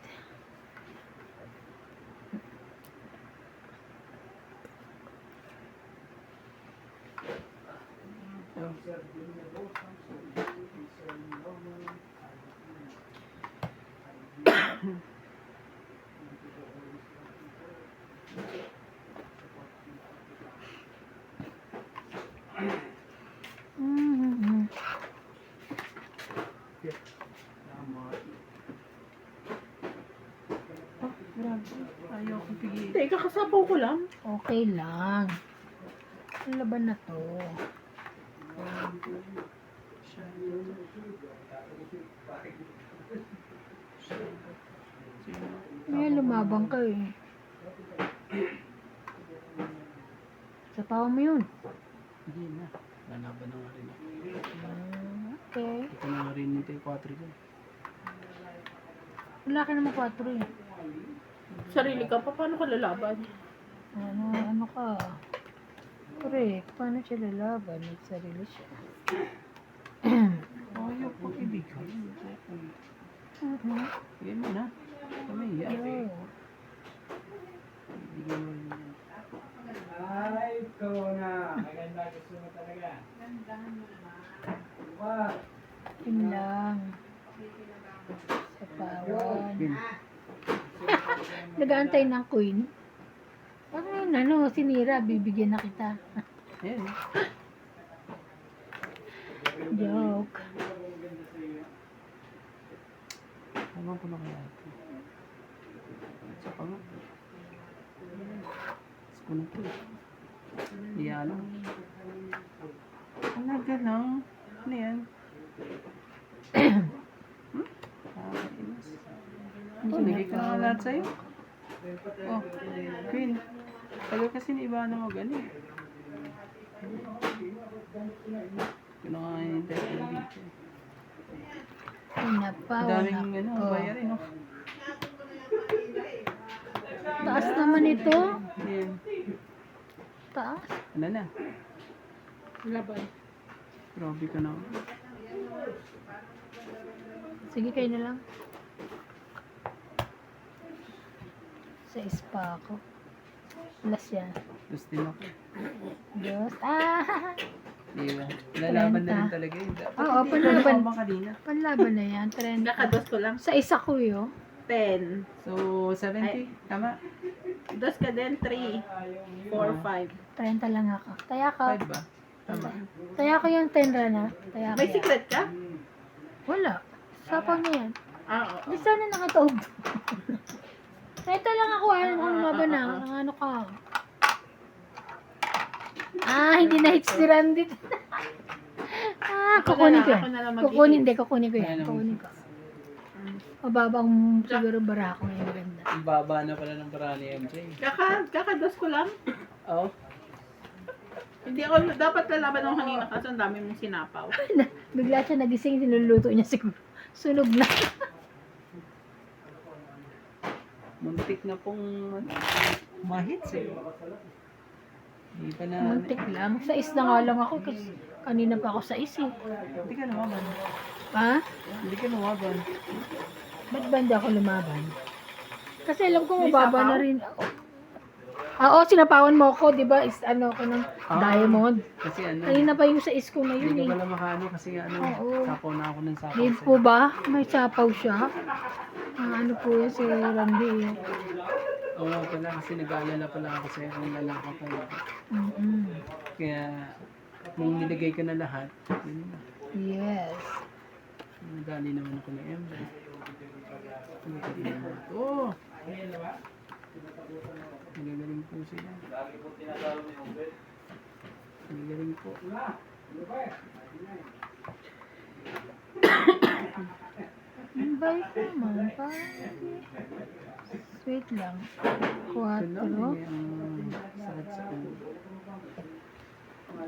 Ayaw kong pigil. Hindi, kakasapaw ko lang. Okay lang. Ang laban na to. May lumabang ka eh. Sa tawa mo yun. Hindi na. Lalaban na nga rin ako. Okay. Ito na nga rin yung tayo 4 dyan. Wala ka naman 4 eh. Sarili ka pa, paano ka lalaban? Ano ka? Correct. Paano siya lalaban? May sarili siya. Huwag pang ibigay. Mhm. Bigay mo na. Kami, yan. Yo. Bigyan mo rin yan. Ay, ikaw na. Maganda, gusto mo talaga. Wow. Yun lang. Sa pawan. Queen. Nag-aantay ng queen. Ano yun, ano, sinira, bibigyan na kita. Ayan. Joke. Tama ko na kaya ito. Sa pa nga. Gusto ko na ito. Iyan lang. Talaga lang. Ano yan? Nakakainis. Oh, nagay ko na nga lahat sa'yo. Oh, Queen. Tagal kasi ni Ivana mag-ano. Ito na nga hinintay ko dito. Una pa, Ang daming wala. ano, Oh. bayarin, no? Taas naman ito. Yan. Taas. Ano na? Laban. Grabe ka na. Sige, kayo na lang. Sa spa ako. Last yan. Tapos din ako. Diyos. Ah! Diba? Lalaban na rin 30. talaga yun. Dapat Oo, hindi panlaban. na ako kanina. Panlaban na yan. 30. Kakados ko lang. Sa isa ko yun. 10. So, 70? Tama? Dos ka din, 3. 4, 5. 30 lang ako. Taya ko. 5 ba? Tama. Taya ko yung 10 na. Taya ko May yan. secret ka? Wala. Sapaw niya yan. Ah, oo. Di sana nakataob. 30 lang ako. Ano lumaban na? Ano ka? Hindi na hits ni Randy. Kukunin ko yan. Ako na lang Kukunin ko yan. Ano? Kukunin ko. Mababang siguro bara ko ngayon maganda. Ang baba na pala ng paraan ni MJ. Kakados ko lang. Oo. Hindi ako, dapat lalaban ako kanina kasi ang dami mong sinapaw. Bigla siya nagising, niluluto niya siguro. Sunog na. Muntik na pong mahits eh. Hindi pa na... Muntik lang. Sa is na nga lang ako kasi kanina pa ako sa is eh. Hindi ka lumaban. Ha? Hindi ka lumaban. Ba't ba hindi ako lumaban? Kasi alam ko May mababa sapaw? na rin ako. Oo, sinapawan mo ako, di ba? Is ano ko ng diamond. Kasi ano, Kanina pa yung sa is ko na yun hindi eh. ka pala makaano kasi ano, Oo. sapaw na ako ng sapaw. Hindi po ba? May sapaw siya. Ano po yan si Randy eh. Oo nga pala kasi nag-aalala pala ako sa'yo kung lalaki ka yun. Mm-mm. Kaya nung nilagay ko na lahat, yun na. Yes. Nagali naman ako ng MJ. Oo! Nagagaling po sila. Nagagaling po. Ang bait naman. Parang sweet lang. Ito lang, 4. ang sakit sa ulo.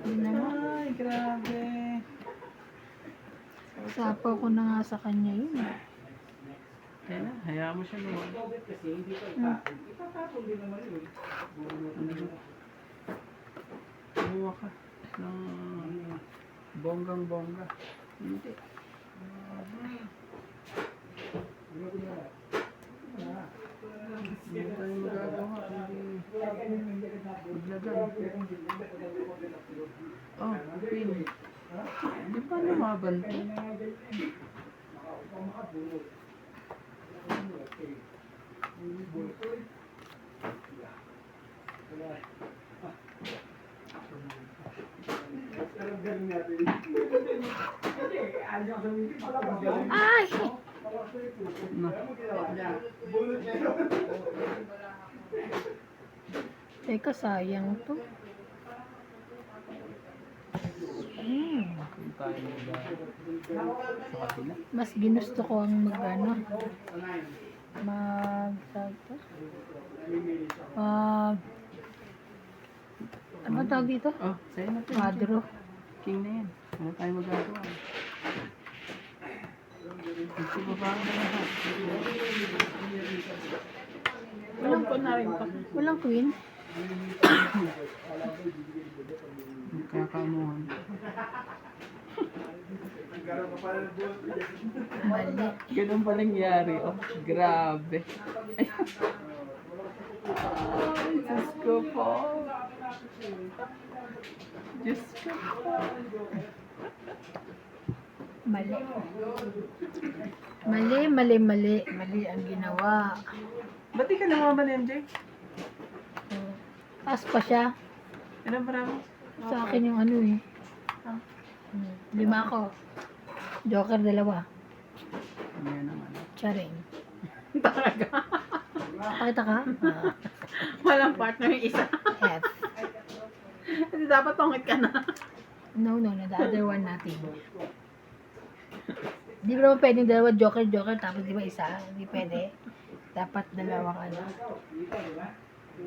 Yun naman. Ay, grabe. Sapaw ko na nga sa kanya yun. Kaya na, hayaan mo siya naman. Kumuha ka ng bonggang-bongga. Hindi. Hindi tayo magagawa. Hindi maglagay. Oh, Queen. Di ba lumaban to? Ay! No. Teka, sayang to. Kung tayo sa kabila. Mas ginusto ko ang mag-ano. Tawag to? Ano tawag dito? Oh, sa'yo na to. Quadro. King na yan. Wala tayo magagawa. Nagsibaba ka na lahat. Walang ko na rin pa. Walang queen. Magkakaamuhan. Mali. Ganun pa nangyari. Oh, grabe. Ay, Diyos ko po. Diyos ko po. Mali. Mali ang ginawa. Ba't di ka naman MJ? Taas pa siya. Ano ba mo? Sa akin yung ano eh. 5 ako. Joker 2. Ano yan naman? Charing. Talaga. Pakita ka? Walang partner yung isa. F. Hindi dapat tungit ka na. No. The other one natin. Di ba naman pwedeng dalawa joker, tapos di ba isa? Hindi pwede. Dapat dalawang ano.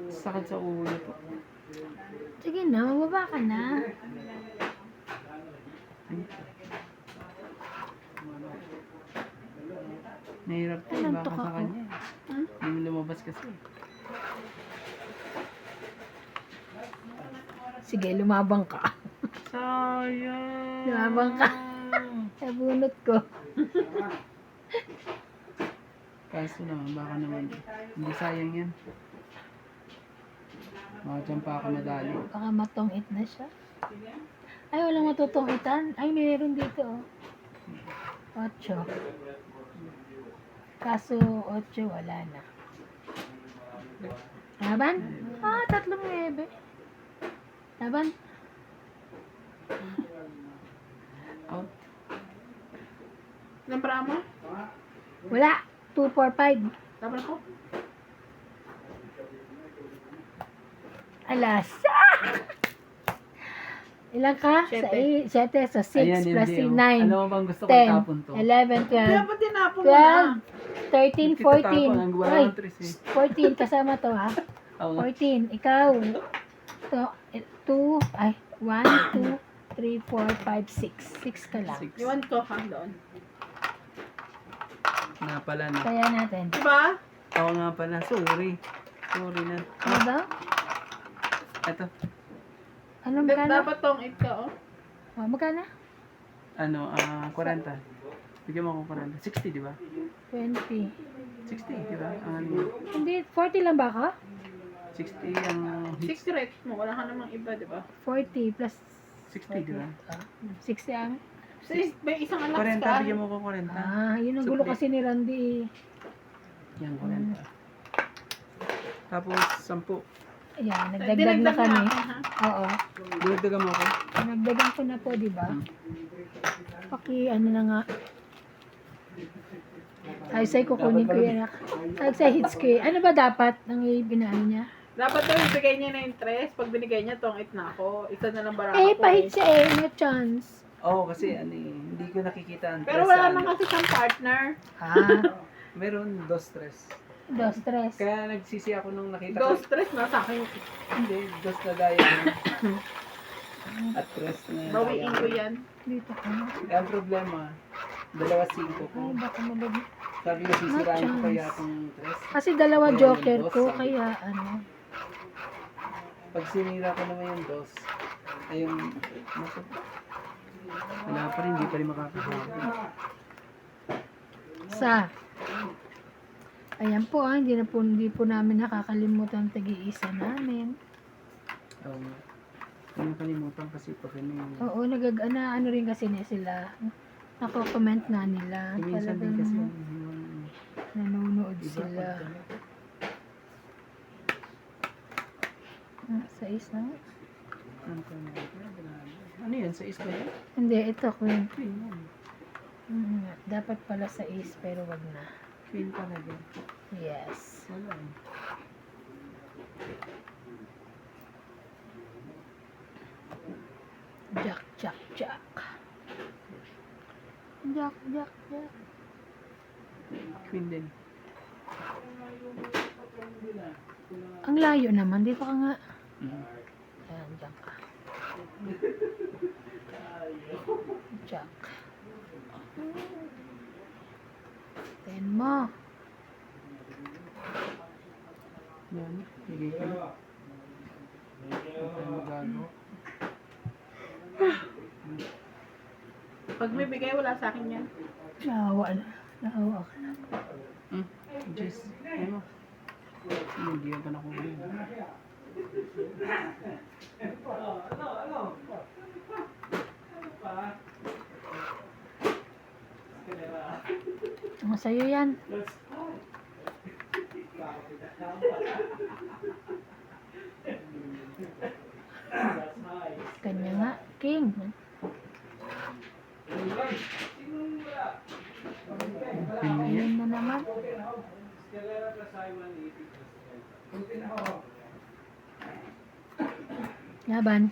Sakit sa ulo po. Sige na, mababa ka na. Nahirap po, Anong baka tuka sa ko? kanya. Hindi lumabas kasi. Sige, lumabang ka. Sayang. Lumabang ka. Sa bunot ko. Kaso naman, baka naman. Hindi sayang yan. Baka dyan pa ako madali. Baka matongit na siya. Ay, walang matutongitan. Ay, meron dito oh. 8. Kaso 8 wala na. Laban? 3-9. Laban? Out. Nambra mo? Wala. 2, 4, 5. Dapat ako? Alas. Ilan ka? 7. So 6 Ayan, plus hindi, 9. Alam mo bang gusto ko 10, itapon to? 11, 12, Dapat tinapon mo na. 13, Itatapon, ang 14. wala Ay, ng tres eh. 14 kasama to ha. Oo. 14. Ikaw. 2, ay, 1, 2, 3, 4, 5, 6. 6 ka lang. Six. Iwan ko ha doon. Nga pala na. Kaya natin. Diba? Oo nga pala. Sorry. Sorry na. Ano daw? Ito. Ano magkano? Dapat tungit ka, oh. Oh, magkano? Ano, 40. Bigyan mo ako 40. 60, di ba? 20. 60, di ba? Ang ano yun? Hindi, 40 lang ba ka? 60 ang hits. 6 rate mo. Wala ka namang iba, diba? 40 plus 60, di ba? 60 ang... So, may isang anak 40, ka. bigyan mo ko 40. Yun ang gulo kasi ni Randy. Yan, 40. Tapos, 10. Ayan, nagdagdag na kami. Oo. Dinagdagan mo ako. Nagdagan ko na po, di ba? Ano na nga. Ay, sa'yo kukunin ko yan. Ay, sa hits ko eh. Ano ba dapat ang ibinaano niya? Dapat daw ibigay niya na interest. Pag binigay niya, tungit na ako. Isa na lang barako. Eh, pahit siya eh. No chance. Oo, kasi ano eh, hindi ko nakikita ang Pero stress wala sa naman ano. kasi siyang partner. Meron, 2 stress. Stress. Kaya nagsisi ako nung nakita Go ko. stress na sa akin. Hindi, 2 na diamond. At 3 na. Bawiin ko yan. Dito ka. Kaya ang problema, 2-5 ko. Ay, baka malagi. Sabi ko, sisirain ko chance. kaya itong 3. Kasi dalawa joker ko, kaya ano. Pag sinira ko naman yung 2, ay yung, wala pa rin, hindi pa rin makakahabol. Ayan po hindi po namin nakakalimutan ang tag-iisa namin. Oo nga. Hindi nakalimutan kasi pag ano yung, Oo, ano rin kasi sila. Nako-comment na nila. minsan din kasi yung, Nanonood iba sila. pag, 6 na. ano yan, sa isla yan? Hindi, ito queen. Queen yan. Dapat pala 6 pero wag na. Queen talaga. Yes. Wala eh. Jack. Jack. Queen din. Ang layo naman. Dito ka nga. Mhm. Ayan, Jack ka. Jack. Ten mo. Yan, bigay ko na. Huwag tayo magago. Pag may bigay, wala sa akin yan. Naawa na. Naawa ka na. Jess, ano? Hindi ba nakuha yun? Ang sa'yo yan. Kanya nga, King. Ayun na naman. Laban.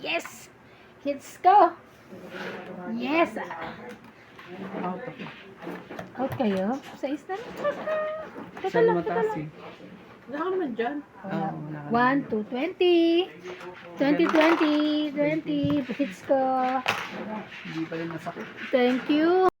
Yes! Hits ko! Yes! Out ako. Out kayo? Sa isa na. Teka Saan lang, teka mataas lang. eh? Wala ka naman dyan. Oo, wala ka. 1, 2, 20. 20, 20. 20. Hits ko. Hindi pa rin nasakit. Thank you.